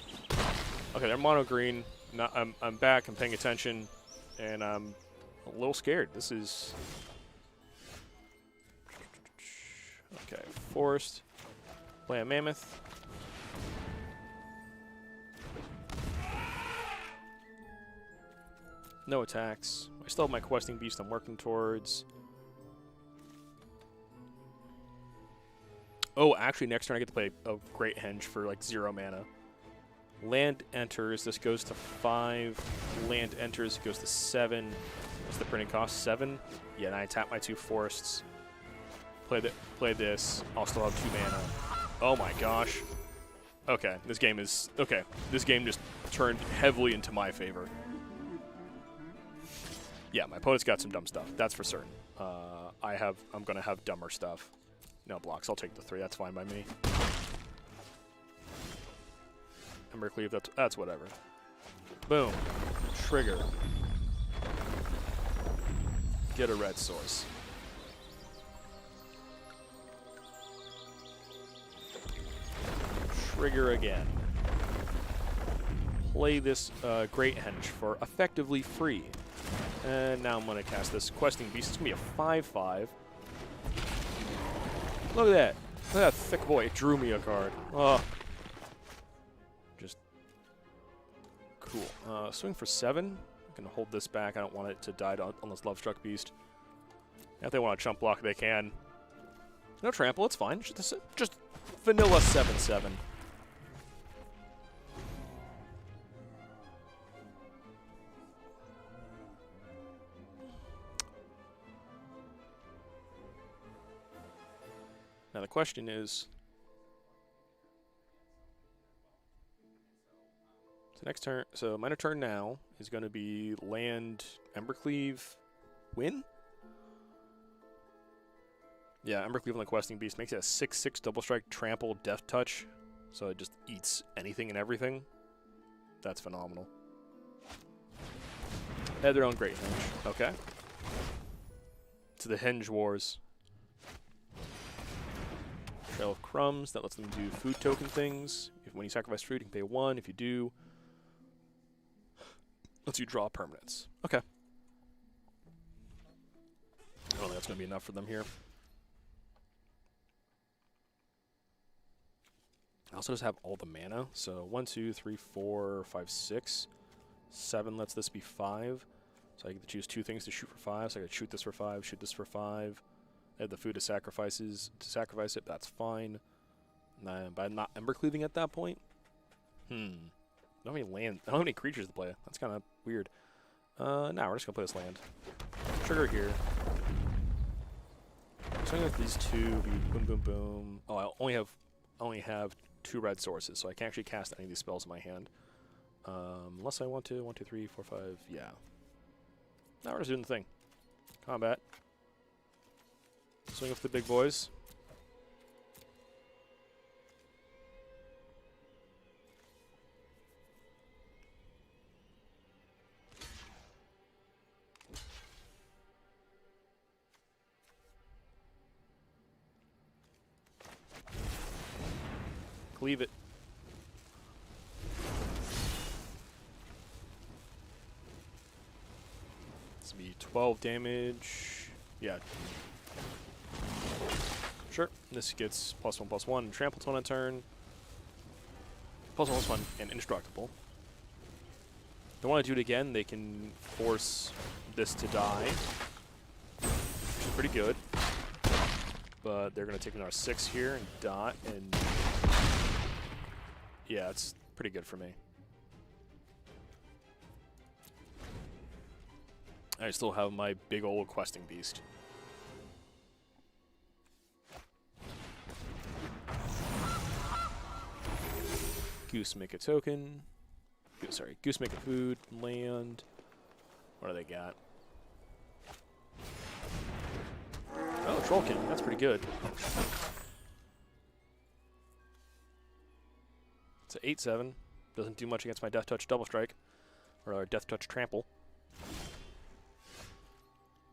S1: Okay, they're mono green. I'm back. I'm paying attention, and I'm a little scared. This is okay. Forest. Play a Mammoth. No attacks. I still have my Questing Beast I'm working towards. Oh, actually, next turn I get to play a Great Henge for like 0 mana. Land enters. This goes to 5. Land enters. It goes to 7. What's the printing cost? 7. Yeah, and I tap my 2 forests. Play this. I'll still have 2 mana. Oh my gosh. Okay, this game is okay. This game just turned heavily into my favor. Yeah, my opponent's got some dumb stuff. That's for certain. I'm gonna have dumber stuff. No blocks. I'll take the 3. That's fine by me. Embercleave. That's whatever. Boom. Trigger. Get a red source. Trigger again. Play this Great Henge for effectively free. And now I'm going to cast this Questing Beast. It's going to be a 5/5. Look at that. Look at that thick boy. It drew me a card. Oh. Just cool. Swing for 7. I'm going to hold this back. I don't want it to die on this Lovestruck Beast. If they want to chump block, they can. No trample. It's fine. Just vanilla 7/7. Now the question is, so next turn, so my turn now is going to be land Embercleave, win? Yeah, Embercleave on the Questing Beast makes it a 6/6 double strike, trample, death touch, so it just eats anything and everything. That's phenomenal. They have their own Great Henge. Okay. To the Henge Wars. Trail of Crumbs, that lets them do food token things. When you sacrifice food, you can pay 1. If you do, lets you draw permanents. Okay. I don't think that's going to be enough for them here. Also does have all the mana. So 1, 2, 3, 4, 5, 6. 7 lets this be 5. So I get to choose 2 things to shoot for 5. So I could shoot this for 5, shoot this for 5. I have the food to sacrifice it. That's fine. But I'm not Ember Cleaving at that point. I don't have any land. I don't have any creatures to play. That's kind of weird. Now we're just gonna play this land. Trigger here. So I'm gonna let these 2 be boom, boom, boom. Oh, I only have 2 red sources, so I can't actually cast any of these spells in my hand. Unless I want to. 1, 2, 3, 4, 5. Yeah. Now we're just doing the thing. Combat. Swing with the big boys. Cleave it. This will be 12 damage. Yeah. Sure. This gets +1/+1 and trample on a turn. +1/+1 and indestructible. If they want to do it again, they can force this to die, which is pretty good. But they're going to take another 6 here and dot, and yeah, it's pretty good for me. I still have my big old questing beast. Goose make a token. Sorry, Goose make a food, land. What do they got? Oh, Trollkin. That's pretty good. It's an 8/7. Doesn't do much against my Death Touch Double Strike. Or Death Touch Trample.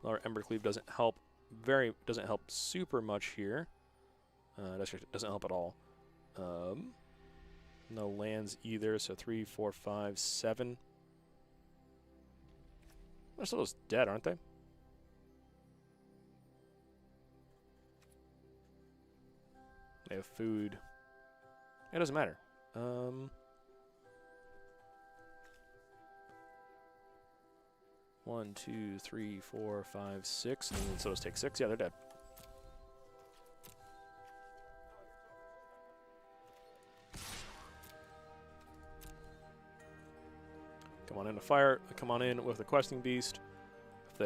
S1: Our Ember Cleave doesn't help super much here. Doesn't help at all. No lands either, so 3, 4, 5, 7. Most of those dead, aren't they? They have food. It doesn't matter. 1, 2, 3, 4, 5, 6. And so those take 6. Yeah, they're dead. Come on in to fire. Come on in with the questing beast. If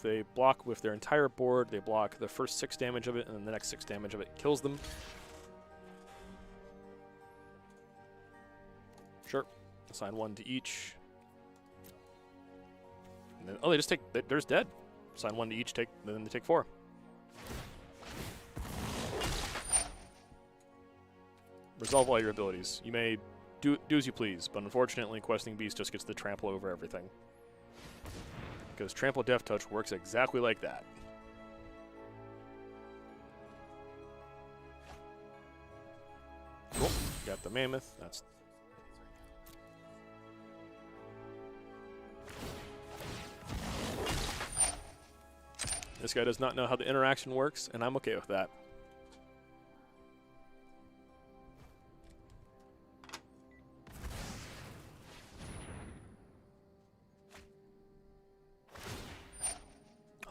S1: they block with their entire board, they block the first 6 damage of it, and then the next 6 damage of it kills them. Sure. Assign 1 to each. And then, oh, they just take. There's dead. Assign 1 to each. Then they take 4. Resolve all your abilities. You may do as you please, but unfortunately, Questing Beast just gets the trample over everything. Because Trample Death Touch works exactly like that. Cool. Got the Mammoth. That's... This guy does not know how the interaction works, and I'm okay with that.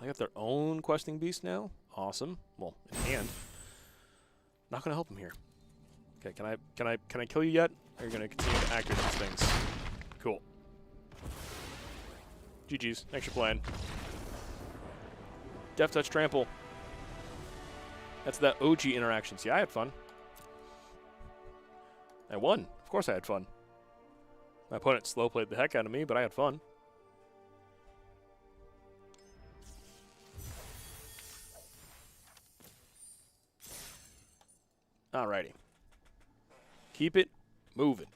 S1: They got their own questing beast now. Awesome. Well, in hand. Not gonna help him here. Okay, can I kill you yet? Or are you gonna continue to activate these things? Cool. GG's. Thanks for playing. Death Touch Trample. That's that OG interaction. See, I had fun. I won. Of course I had fun. My opponent slow played the heck out of me, but I had fun. Alrighty. Keep it moving.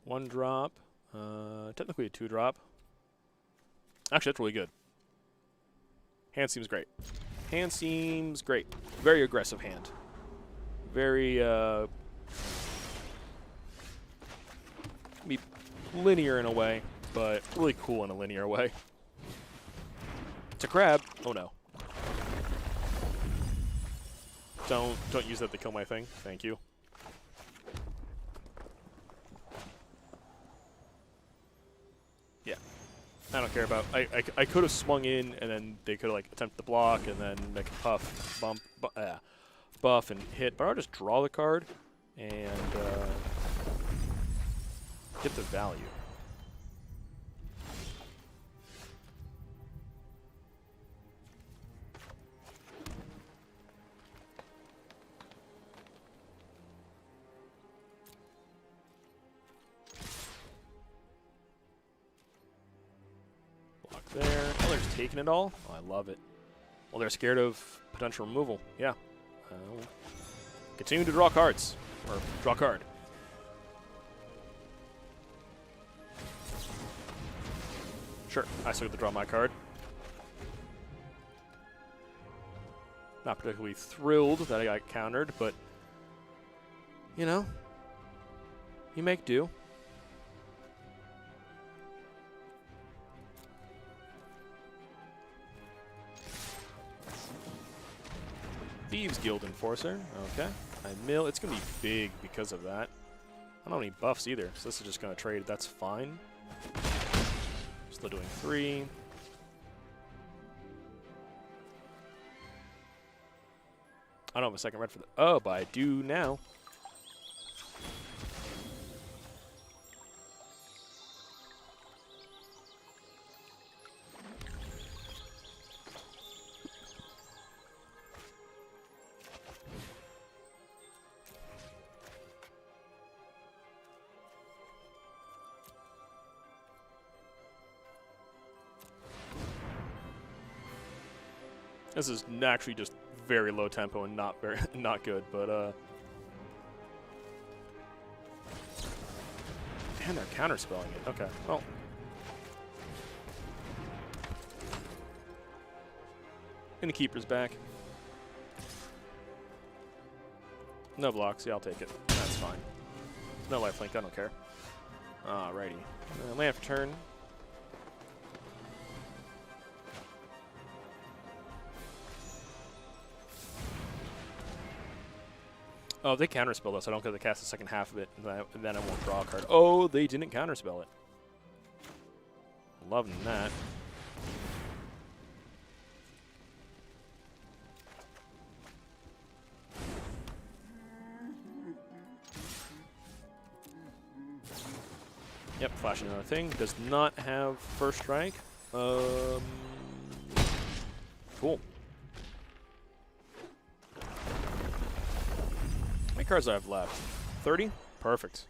S1: One drop. Technically a 2-drop. Actually, that's really good. Hand seems great. Hand seems great. Very aggressive hand. Very, linear in a way, but really cool in a linear way. It's a crab. Oh no. Don't use that to kill my thing. Thank you. Yeah. I don't care about. I could have swung in and then they could have like attempted to block and then make a puff, buff and hit. But I'll just draw the card and get the value. There. Oh, they're just taking it all? Oh, I love it. Well, they're scared of potential removal. Yeah. Continue to draw cards. Or draw card. Sure, I still get to draw my card. Not particularly thrilled that I got countered, but, you know, you make do. Thieves Guild Enforcer. Okay. I mill. It's going to be big because of that. I don't have any buffs either, so this is just going to trade. That's fine. Still doing 3. I don't have a second red for the... Oh, but I do now. This is actually just very low tempo and not good, but damn, they're counterspelling it. Okay, well, and the keeper's back. No blocks. Yeah, I'll take it. That's fine. No lifelink. I don't care. Alrighty, land for turn. Oh, if they counterspell this, I don't get to cast the second half of it, and then I won't draw a card. Oh, they didn't counterspell it. Loving that. Yep, flashing another thing. Does not have first strike. Cool. How many cards do I have left? 30? Perfect.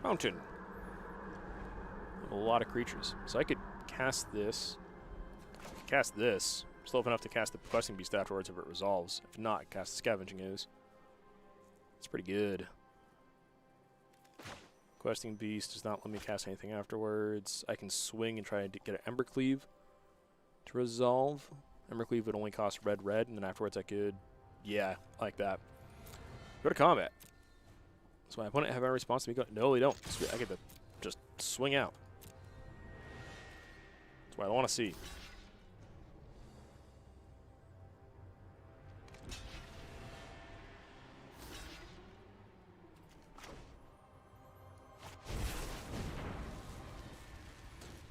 S1: Mountain. A lot of creatures. So I could cast this. Cast this. Still have enough to cast the Questing Beast afterwards if it resolves. If not, cast the Scavenging Ooze. It's pretty good. Questing Beast does not let me cast anything afterwards. I can swing and try to get an Embercleave to resolve. Embercleave would only cost red, and then afterwards I could, yeah, like that. Go to combat. Does my opponent have any response to me? No, they don't. I get to just swing out. That's what I want to see.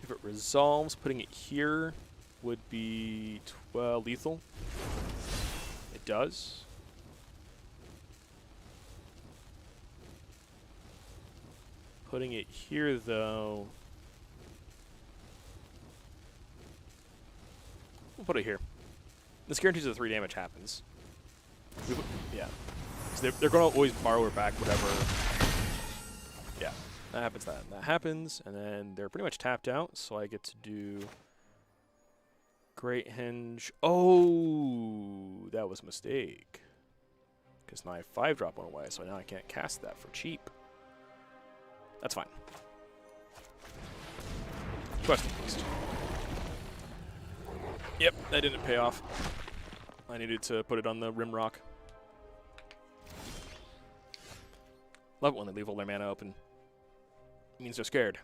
S1: If it resolves, putting it here would be lethal. It does. Putting it here, though. We'll put it here. This guarantees that 3 damage happens. Yeah. So they're going to always borrow her back, whatever. Yeah. That happens, that happens, and then they're pretty much tapped out, so I get to do Great Henge. Oh, that was a mistake. Because my 5-drop went away, so now I can't cast that for cheap. That's fine. Questing Beast. Yep, that didn't pay off. I needed to put it on the Rimrock. Love it when they leave all their mana open. It means they're scared.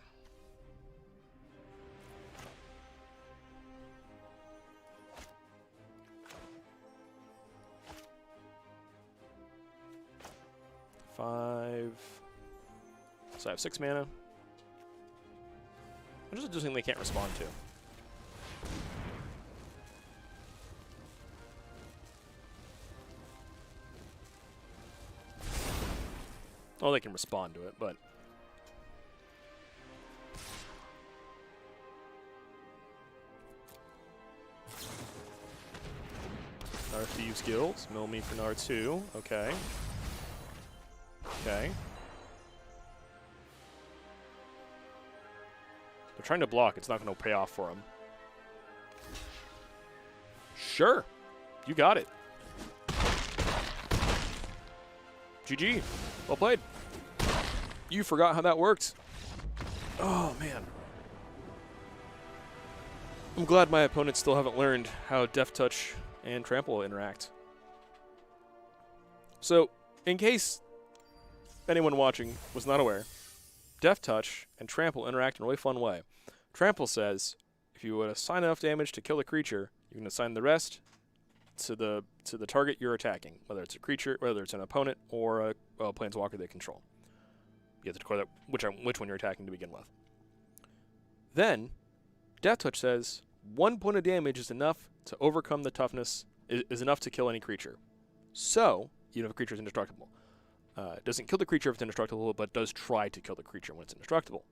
S1: Five. So I have 6 mana. I'm just something they can't respond to. Well, they can respond to it, but... Another Thieves Guild. Mill me for another 2. Okay. Okay. They're trying to block. It's not going to pay off for them. Sure. You got it. GG. Well played. You forgot how that worked. Oh, man. I'm glad my opponents still haven't learned how Death Touch and Trample interact. So, in case anyone watching was not aware, Death Touch and Trample interact in a really fun way. Trample says, if you would assign enough damage to kill the creature, you can assign the rest to the target you're attacking, whether it's a creature, whether it's an opponent, or a planeswalker they control. You have to declare that which one you're attacking to begin with. Then, Death Touch says 1 point of damage is enough to overcome the toughness, is enough to kill any creature. So, even if a creature is indestructible. It doesn't kill the creature if it's indestructible, but does try to kill the creature when it's indestructible.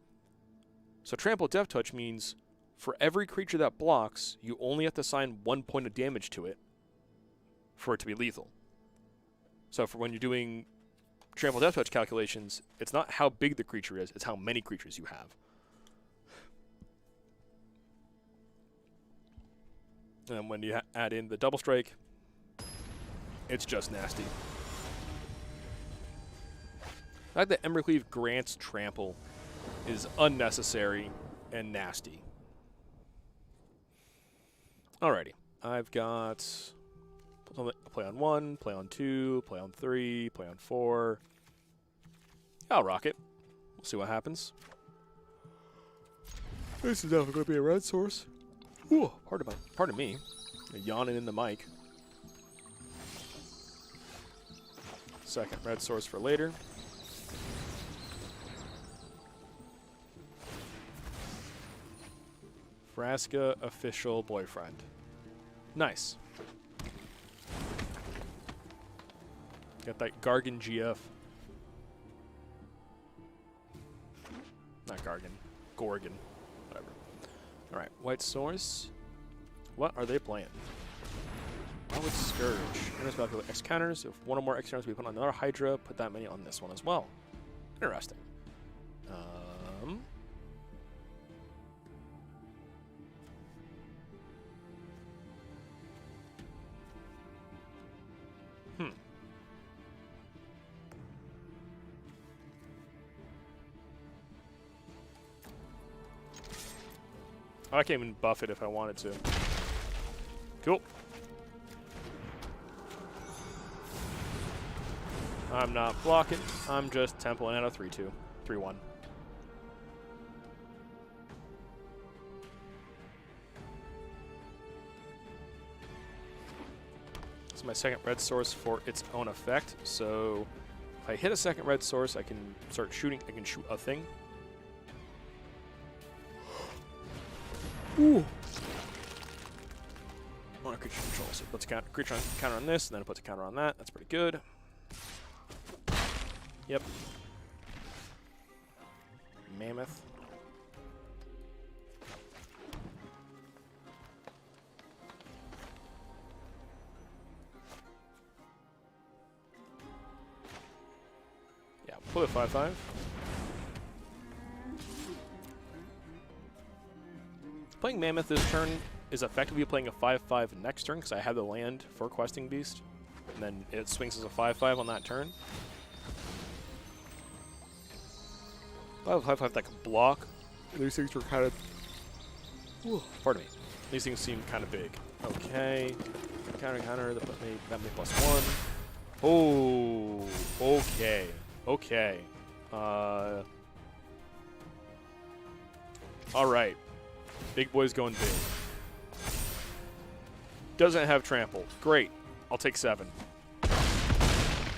S1: So Trample Death Touch means for every creature that blocks, you only have to assign 1 point of damage to it for it to be lethal. So for when you're doing Trample Death Touch calculations, it's not how big the creature is, it's how many creatures you have. And when you add in the Double Strike, it's just nasty. The fact that Embercleave grants Trample is unnecessary and nasty. Alrighty. I've got play on 1, play on 2, play on 3, play on 4. I'll rock it. We'll see what happens. This is definitely going to be a red source. Ooh, pardon me. Yawning in the mic. Second red source for later. Vraska official boyfriend. Nice. Got that Gargan GF. Not Gargan. Gorgon. Whatever. Alright, white source. What are they playing? Would Scourge. Enters battlefield with X counters. If one or more X counters we put on another Hydra, put that many on this one as well. Interesting. I can't even buff it if I wanted to. Cool. I'm not blocking. I'm just templing out a 3-2. 3-1. It's my second red source for its own effect. So if I hit a second red source, I can start shooting. I can shoot a thing. Ooh. On a creature control. So it puts a creature counter on this, and then it puts a counter on that. That's pretty good. Yep. Mammoth. Yeah, pull it 5/5. Playing Mammoth this turn is effectively playing a 5/5 next turn because I have the land for Questing Beast, and then it swings as a 5/5 on that turn. 5/5 that can block. These things were kind of... Whew, pardon me. These things seem kind of big. Okay. Counter, that put me +1. Oh, okay. Okay. All right. Big boy's going big. Doesn't have trample. Great. I'll take 7.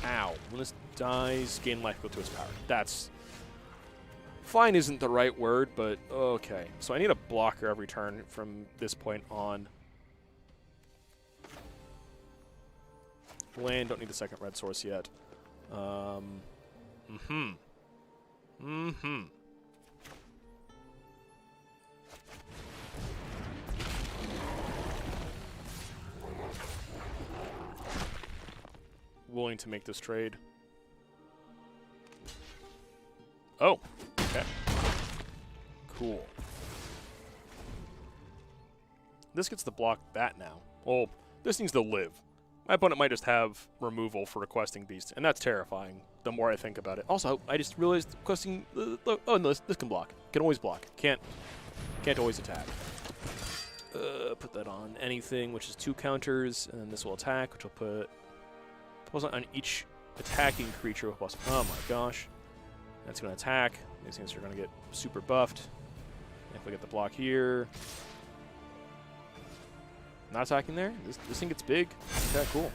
S1: Ow. When this dies, gain life equal to its power. That's... Fine isn't the right word, but okay. So I need a blocker every turn from this point on. Land, don't need a second red source yet. Willing to make this trade. Oh, okay. Cool. This gets to block that now. Well, this needs to live. My opponent might just have removal for Requesting Beast, and that's terrifying the more I think about it. Also, I just realized Questing... oh, no, this can block. Can always block. Can't always attack. Put that on anything, which is 2 counters, and then this will attack, which will put... on each attacking creature with plus... Oh my gosh. That's going to attack. These things are going to get super buffed. If we get the block here... Not attacking there. This thing gets big. Okay, cool.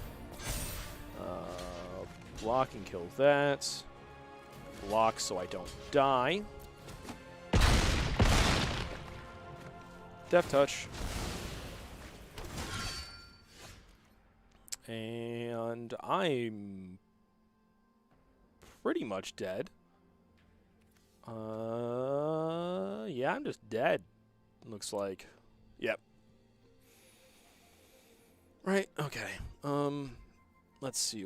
S1: Block and kill that. Block so I don't die. Death Touch. And I'm pretty much dead. Yeah, I'm just dead. Looks like. Yep. Right, okay. Let's see.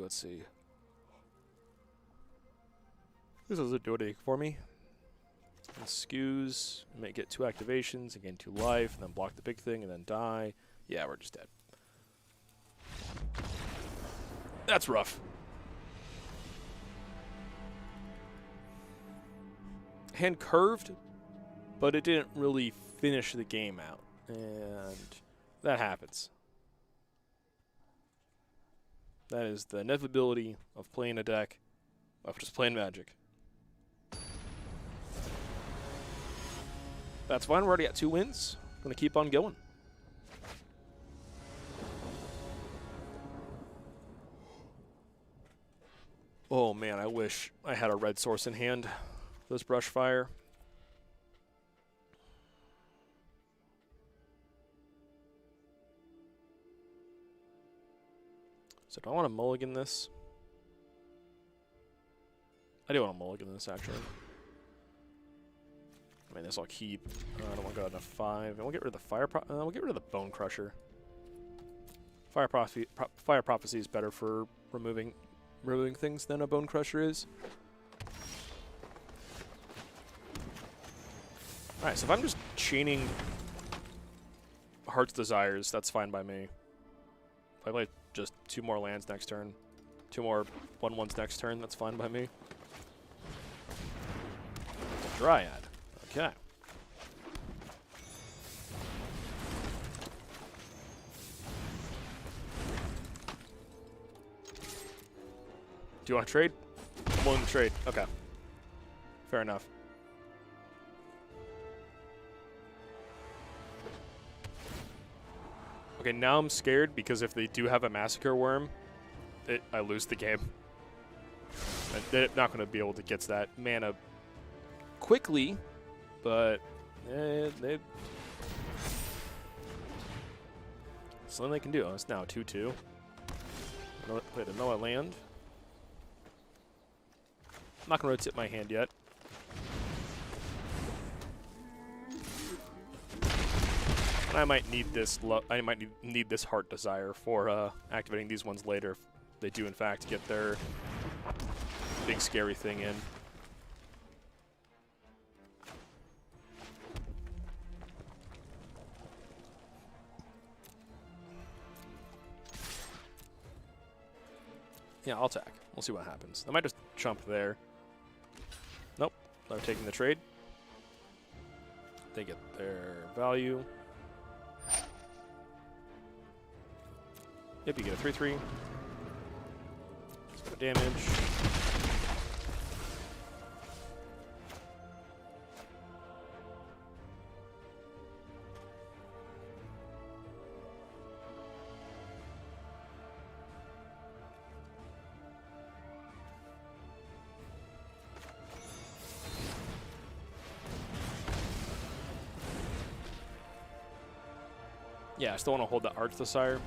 S1: This doesn't do anything for me. And skews, may get 2 activations, again 2 life, and then block the big thing, and then die. Yeah, we're just dead. That's rough. Hand curved, but it didn't really finish the game out. And that happens. That is the inevitability of playing a deck of just plain Magic. That's fine. We're already at 2 wins. I'm going to keep on going. Oh, man, I wish I had a red source in hand for this Brush Fire. So do I want to mulligan this? I do want to mulligan this, actually. I mean, this I'll keep. I don't want to go down to 5. And we'll get rid of the Fire we'll get rid of the Bone Crusher. Fire Prophecy is better for removing things than a Bone Crusher is. Alright, so if I'm just chaining Heart's Desires, that's fine by me. If I play just 2 more lands next turn, 2 more 1/1s next turn, that's fine by me. Dryad. Okay. Do you want to trade? I'm willing to trade. Okay. Fair enough. Okay, now I'm scared because if they do have a Massacre Worm, I lose the game. They're not going to be able to get to that mana quickly, but something they can do. Oh, it's now 2/2. Play another land. I'm not going to tip my hand yet. I might need this. I might need this Heart Desire for activating these ones later if they do in fact get their big scary thing in. Yeah, I'll attack. We'll see what happens. I might just chump there. Nope. They're taking the trade. They get their value. Yep, you get a 3/3. Let's go damage. Yeah, I still want to hold the Arch the Sire.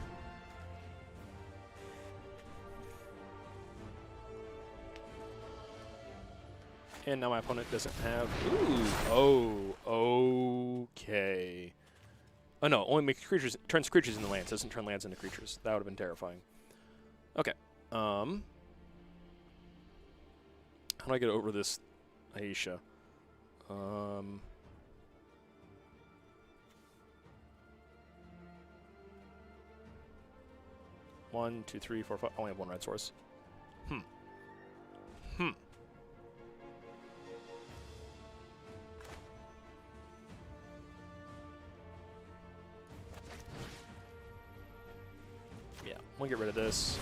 S1: And now my opponent doesn't have... Ooh. Oh, okay. Oh, no. Only makes creatures... Turns creatures into lands. Doesn't turn lands into creatures. That would have been terrifying. Okay. How do I get over this Aisha? 1, 2, 3, 4, 5. I only have one red source. Yeah, we'll get rid of this.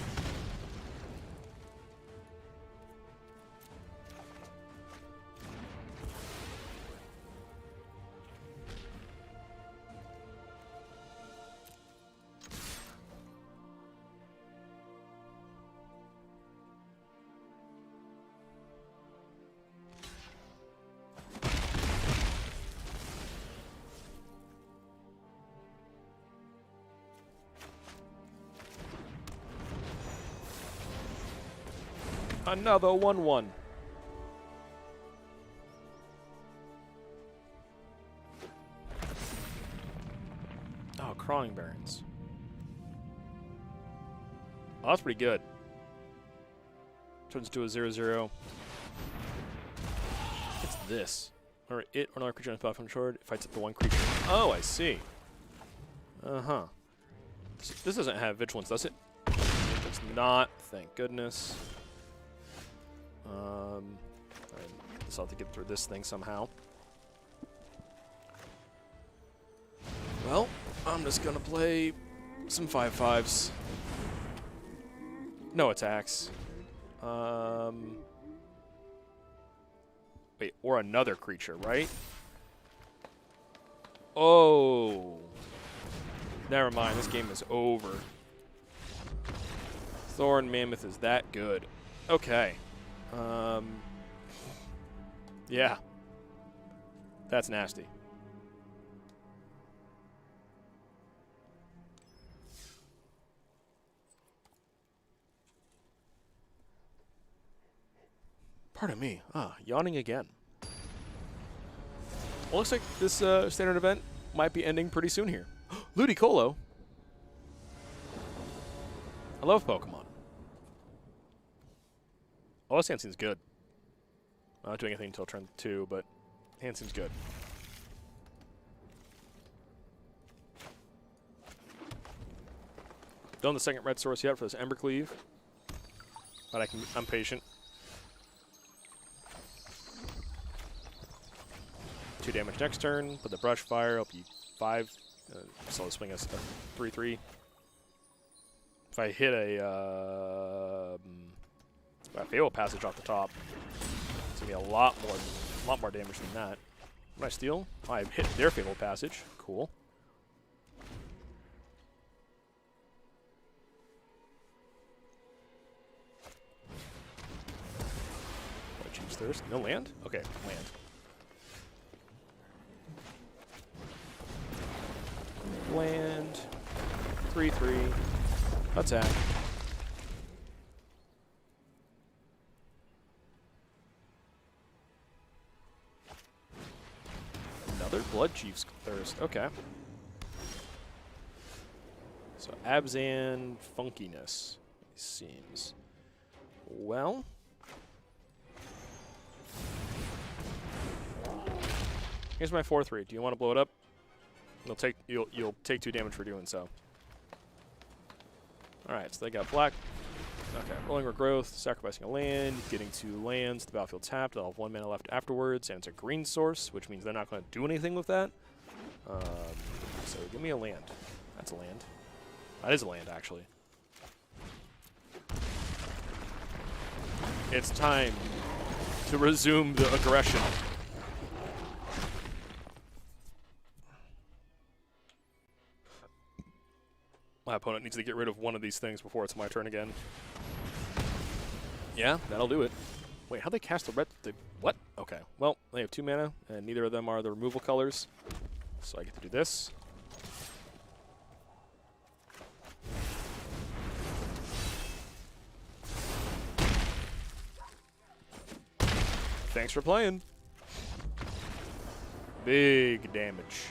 S1: Another 1/1. Oh, Crawling Barrens. Oh, that's pretty good. Turns into a 0/0. It's this. Or it or another creature on the battlefield short. It fights up to one creature. Oh, I see. Uh-huh. This doesn't have Vigilance, does it? It does not. Thank goodness. I just have to get through this thing somehow. Well, I'm just gonna play some 5/5s. No attacks. Wait, or another creature, right? Oh. Never mind, this game is over. Thorn Mammoth is that good. Okay. Yeah. That's nasty. Pardon me. Yawning again. Well, looks like this standard event might be ending pretty soon here. Ludicolo. I love Pokemon. Oh, this hand seems good. I'm not doing anything until turn 2, but hand seems good. Don't have the second red source yet for this Embercleave, but I'm patient. 2 damage next turn. Put the Brush Fire. I'll be 5. So I'll swing us a 3/3. If I hit a Fatal Passage off the top, it's gonna be a lot more damage than that. What did I steal? Oh, I hit their Fatal Passage. Cool. Chief's Thirst. No land? Okay, land. Land. 3/3. Attack. Another Blood Chief's Thirst. Okay. So Abzan Funkiness, it seems. Well. Here's my 4/3. Do you want to blow it up? You'll take 2 damage for doing so. Alright, so they got black. Okay, rolling Regrowth, sacrificing a land, getting 2 lands, the battlefield tapped, they'll have 1 mana left afterwards, and it's a green source, which means they're not going to do anything with that. So give me a land. That's a land. That is a land, actually. It's time to resume the aggression. My opponent needs to get rid of one of these things before it's my turn again. Yeah, that'll do it. Wait, how'd they cast the red? What? Okay. Well, they have 2 mana, and neither of them are the removal colors. So I get to do this. Thanks for playing. Big damage.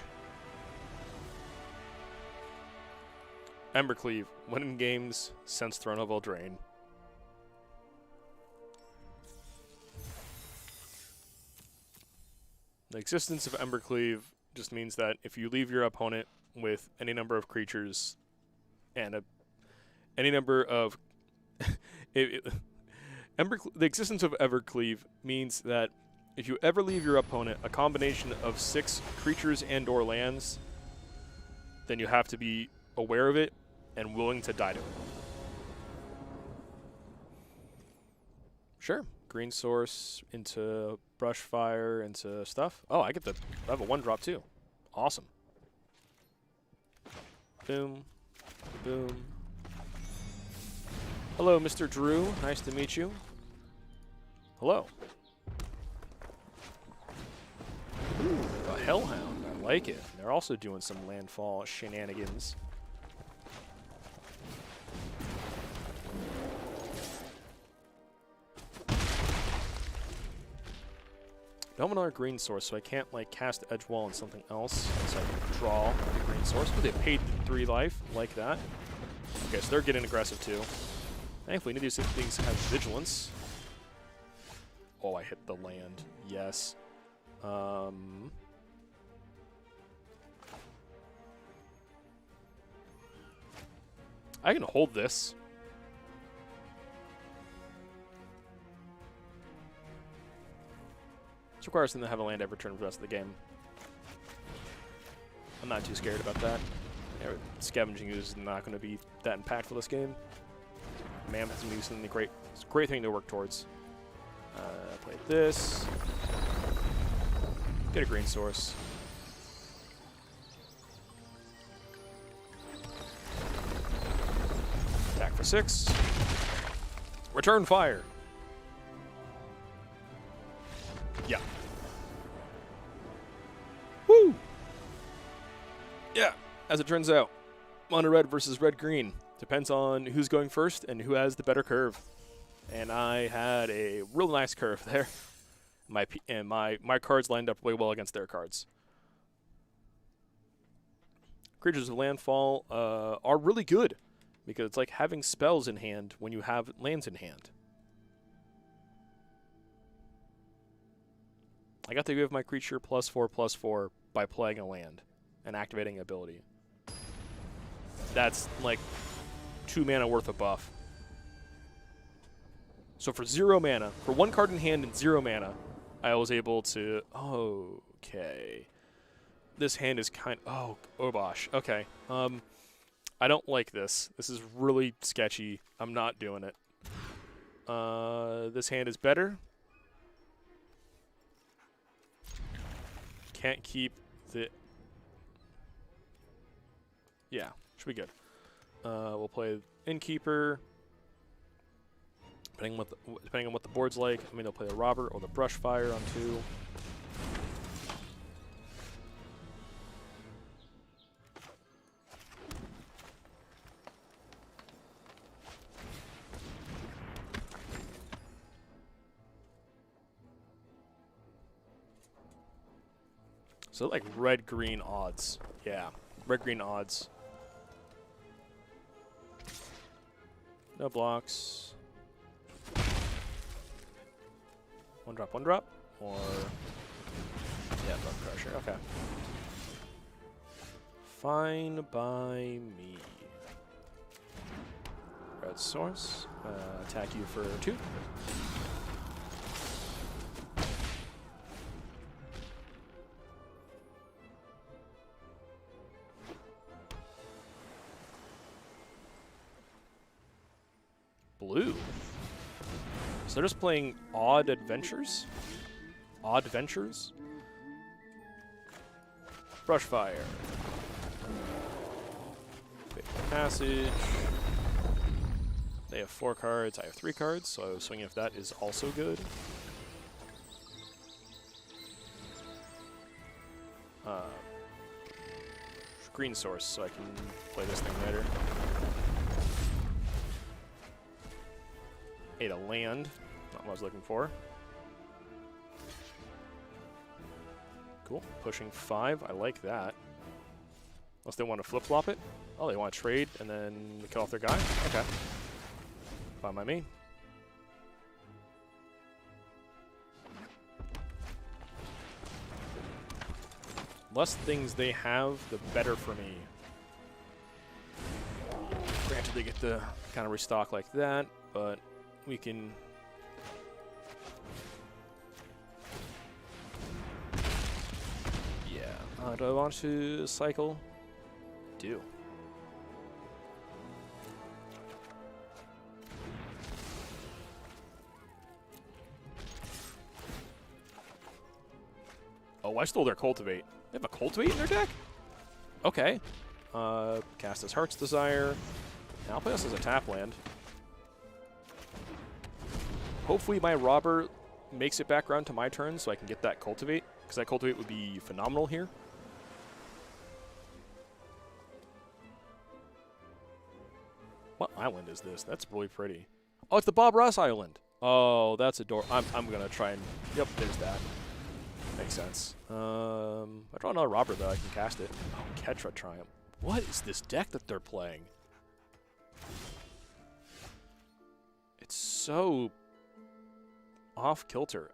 S1: Embercleave. Winning games since Throne of Eldraine. The existence of Embercleave just means that if you leave your opponent with any number of creatures and any number of the existence of Evercleave means that if you ever leave your opponent a combination of 6 creatures and or lands, then you have to be aware of it and willing to die to it. Sure. Green source into Brushfire into stuff. Oh, I have a 1-drop too. Awesome. Boom. Boom. Hello, Mr. Drew. Nice to meet you. Hello. Ooh, a Hellhound. I like it. They're also doing some landfall shenanigans. Don't have another green source, so I can't like cast Edgewall on something else. So I can draw the green source. But they paid 3 life, like that. Okay, so they're getting aggressive too. Thankfully, neither of these things have vigilance. Oh, I hit the land. Yes. I can hold this. This requires them to have a land every turn for the rest of the game. I'm not too scared about that. Yeah, scavenging is not going to be that impactful this game. Mammoth is going to be something great. It's a great thing to work towards. Play this. Get a green source. Attack for 6. Return fire. Yeah. Woo! Yeah, as it turns out, mono red versus red green. Depends on who's going first and who has the better curve. And I had a real nice curve there. My cards lined up really well against their cards. Creatures of landfall are really good because it's like having spells in hand when you have lands in hand. I got to give my creature +4/+4 by playing a land and activating ability. That's like 2 mana worth of buff. So for 0 mana, for 1 card in hand and 0 mana, I was able to... Okay. This hand is kind... Oh gosh. Okay. I don't like this. This is really sketchy. I'm not doing it. This hand is better. Can't keep the... Yeah, should be good. We'll play Innkeeper. Depending on what the board's like. I mean, they'll play the Robber or the Brushfire on 2. So like red-green odds. Yeah, red-green odds. No blocks. 1-drop, 1-drop, or yeah, Bone Crusher. Okay. Fine by me. Red source. Attack you for 2. Blue. So they're just playing Odd Adventures? Odd Ventures? Brushfire. Passage. They have 4 cards, I have 3 cards, so swinging if that is also good. Green source, so I can play this thing later. Ate a land, not what I was looking for. Cool. Pushing 5. I like that. Unless they want to flip-flop it. Oh, they want to trade and then kill off their guy? Okay. Fine by me. Less things they have, the better for me. Granted, they get to kind of restock like that, but we can... Yeah. Do I want to cycle? Do. Oh, I stole their Cultivate. They have a Cultivate in their deck? Okay. Cast as Heart's Desire. Now I'll play this as a tap land. Hopefully my Robber makes it back around to my turn so I can get that Cultivate, because that Cultivate would be phenomenal here. What island is this? That's really pretty. Oh, it's the Bob Ross Island. Oh, that's adorable. I'm going to try and... Yep, there's that. Makes sense. I draw another Robber, though. I can cast it. Oh, Ketra Triumph. What is this deck that they're playing? It's so off kilter.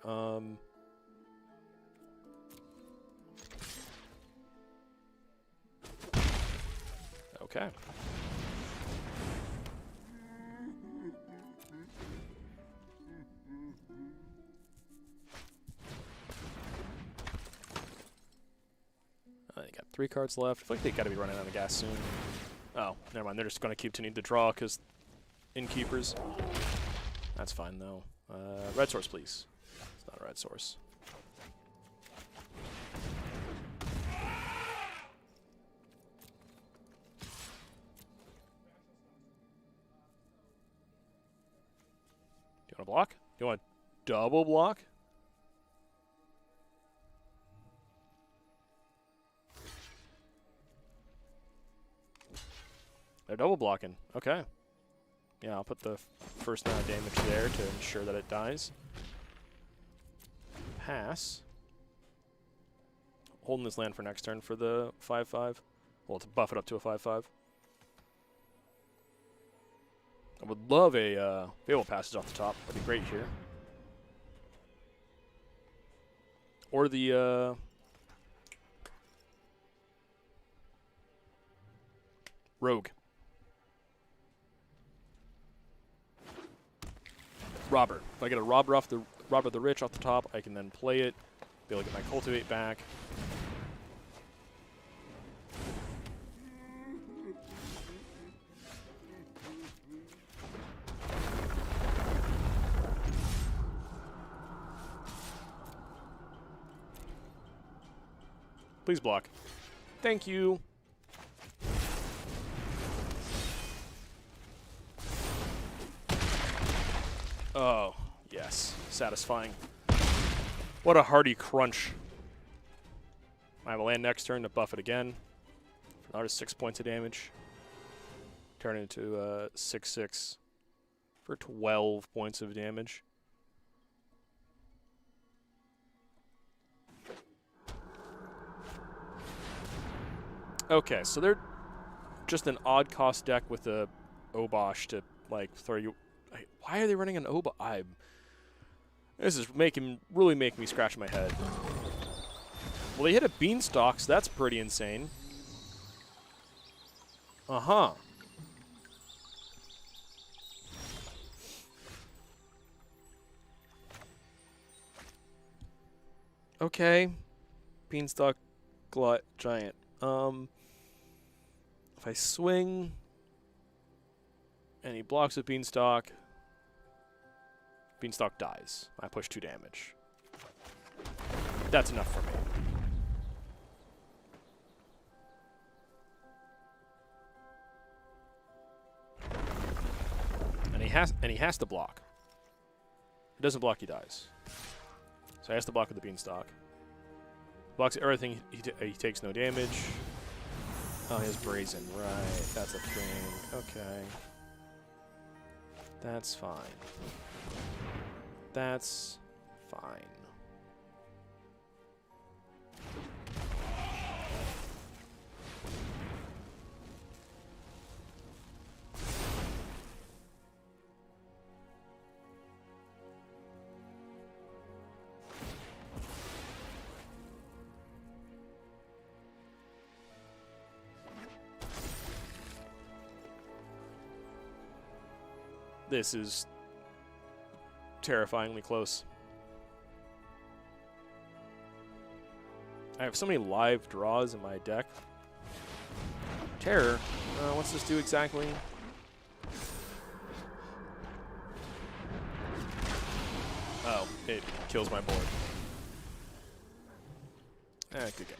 S1: Okay. They got 3 cards left. I feel like they got to be running out of gas soon. Oh, never mind. They're just going to continue to draw because Innkeepers. That's fine, though. Red source, please. It's not a red source. Do you want to block? Do you want to double block? They're double blocking. Okay. Yeah, I'll put the first amount of damage there to ensure that it dies. Pass. Holding this land for next turn for the 5/5. Well, to buff it up to a 5/5. I would love a Fable Passage off the top. That'd be great here. Or the Rogue. Robber. If I get a Robber the Rich off the top, I can then play it, be able to get my Cultivate back. Please block. Thank you. Oh, yes. Satisfying. What a hearty crunch. I have a land next turn to buff it again. For another 6 points of damage. Turn it into 6/6 for 12 points of damage. Okay, so they're just an odd cost deck with a Obosh to like throw you. Why are they running an Obosh? This is really making me scratch my head. Well, they hit a Beanstalk, so that's pretty insane. Uh-huh. Okay. Beanstalk Giant. If I swing and he blocks with Beanstalk, Beanstalk dies. I push 2 damage. That's enough for me. And he has to block. If it doesn't block, he dies. So he has to block with the Beanstalk. Blocks everything, he takes no damage. Oh, he has Brazen, right. That's a thing. Okay. That's fine. That's fine. This is terrifyingly close. I have so many live draws in my deck. Terror. What's this do exactly? Oh, it kills my board. Good game.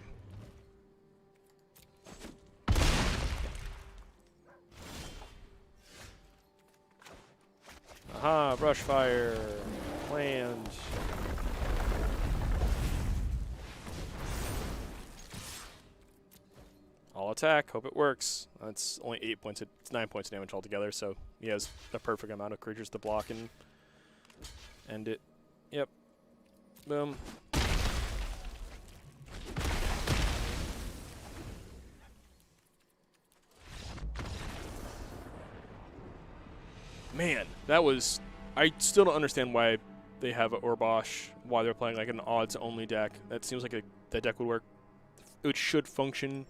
S1: Aha, brush fire. Land. All attack. Hope it works. That's only 8 points. It's 9 points of damage altogether, so he has a perfect amount of creatures to block and end it. Yep. Boom. Man, that was... I still don't understand why they have Orbosh, why they're playing like an odds-only deck. That seems like that deck would work. It should function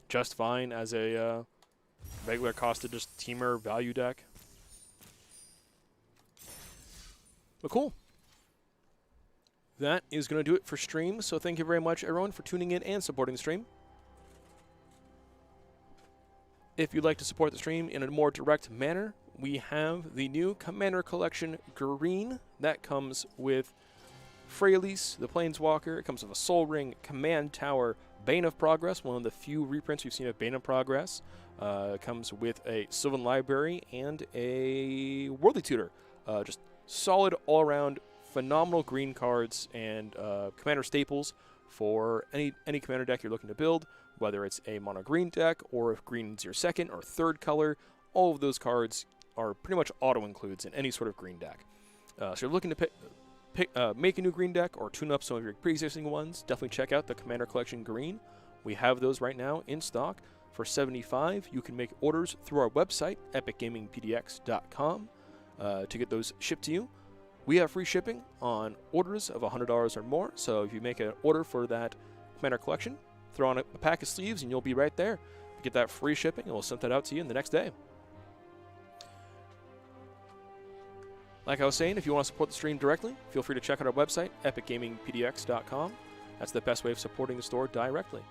S1: just fine as a regular costed just teamer value deck. But cool. That is going to do it for stream. So thank you very much, everyone, for tuning in and supporting the stream. If you'd like to support the stream in a more direct manner, we have the new Commander Collection Green. That comes with Freyalise, the Planeswalker. It comes with a Soul Ring, Command Tower, Bane of Progress, one of the few reprints we've seen of Bane of Progress. It comes with a Sylvan Library and a Worldly Tutor. Just solid all-around, phenomenal green cards and Commander staples for any Commander deck you're looking to build, whether it's a mono green deck or if green's your second or third color. All of those cards are pretty much auto-includes in any sort of green deck. So you're looking to make a new green deck or tune up some of your pre-existing ones, definitely check out the Commander Collection Green. We have those right now in stock for $75. You can make orders through our website, epicgamingpdx.com, to get those shipped to you. We have free shipping on orders of $100 or more, so if you make an order for that Commander Collection, throw on a pack of sleeves and you'll be right there. Get that free shipping and we'll send that out to you in the next day. Like I was saying, if you want to support the stream directly, feel free to check out our website, epicgamingpdx.com. That's the best way of supporting the store directly.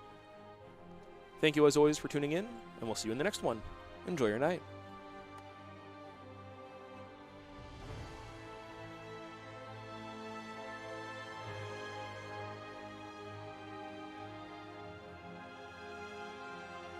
S1: Thank you as always for tuning in, and we'll see you in the next one. Enjoy your night.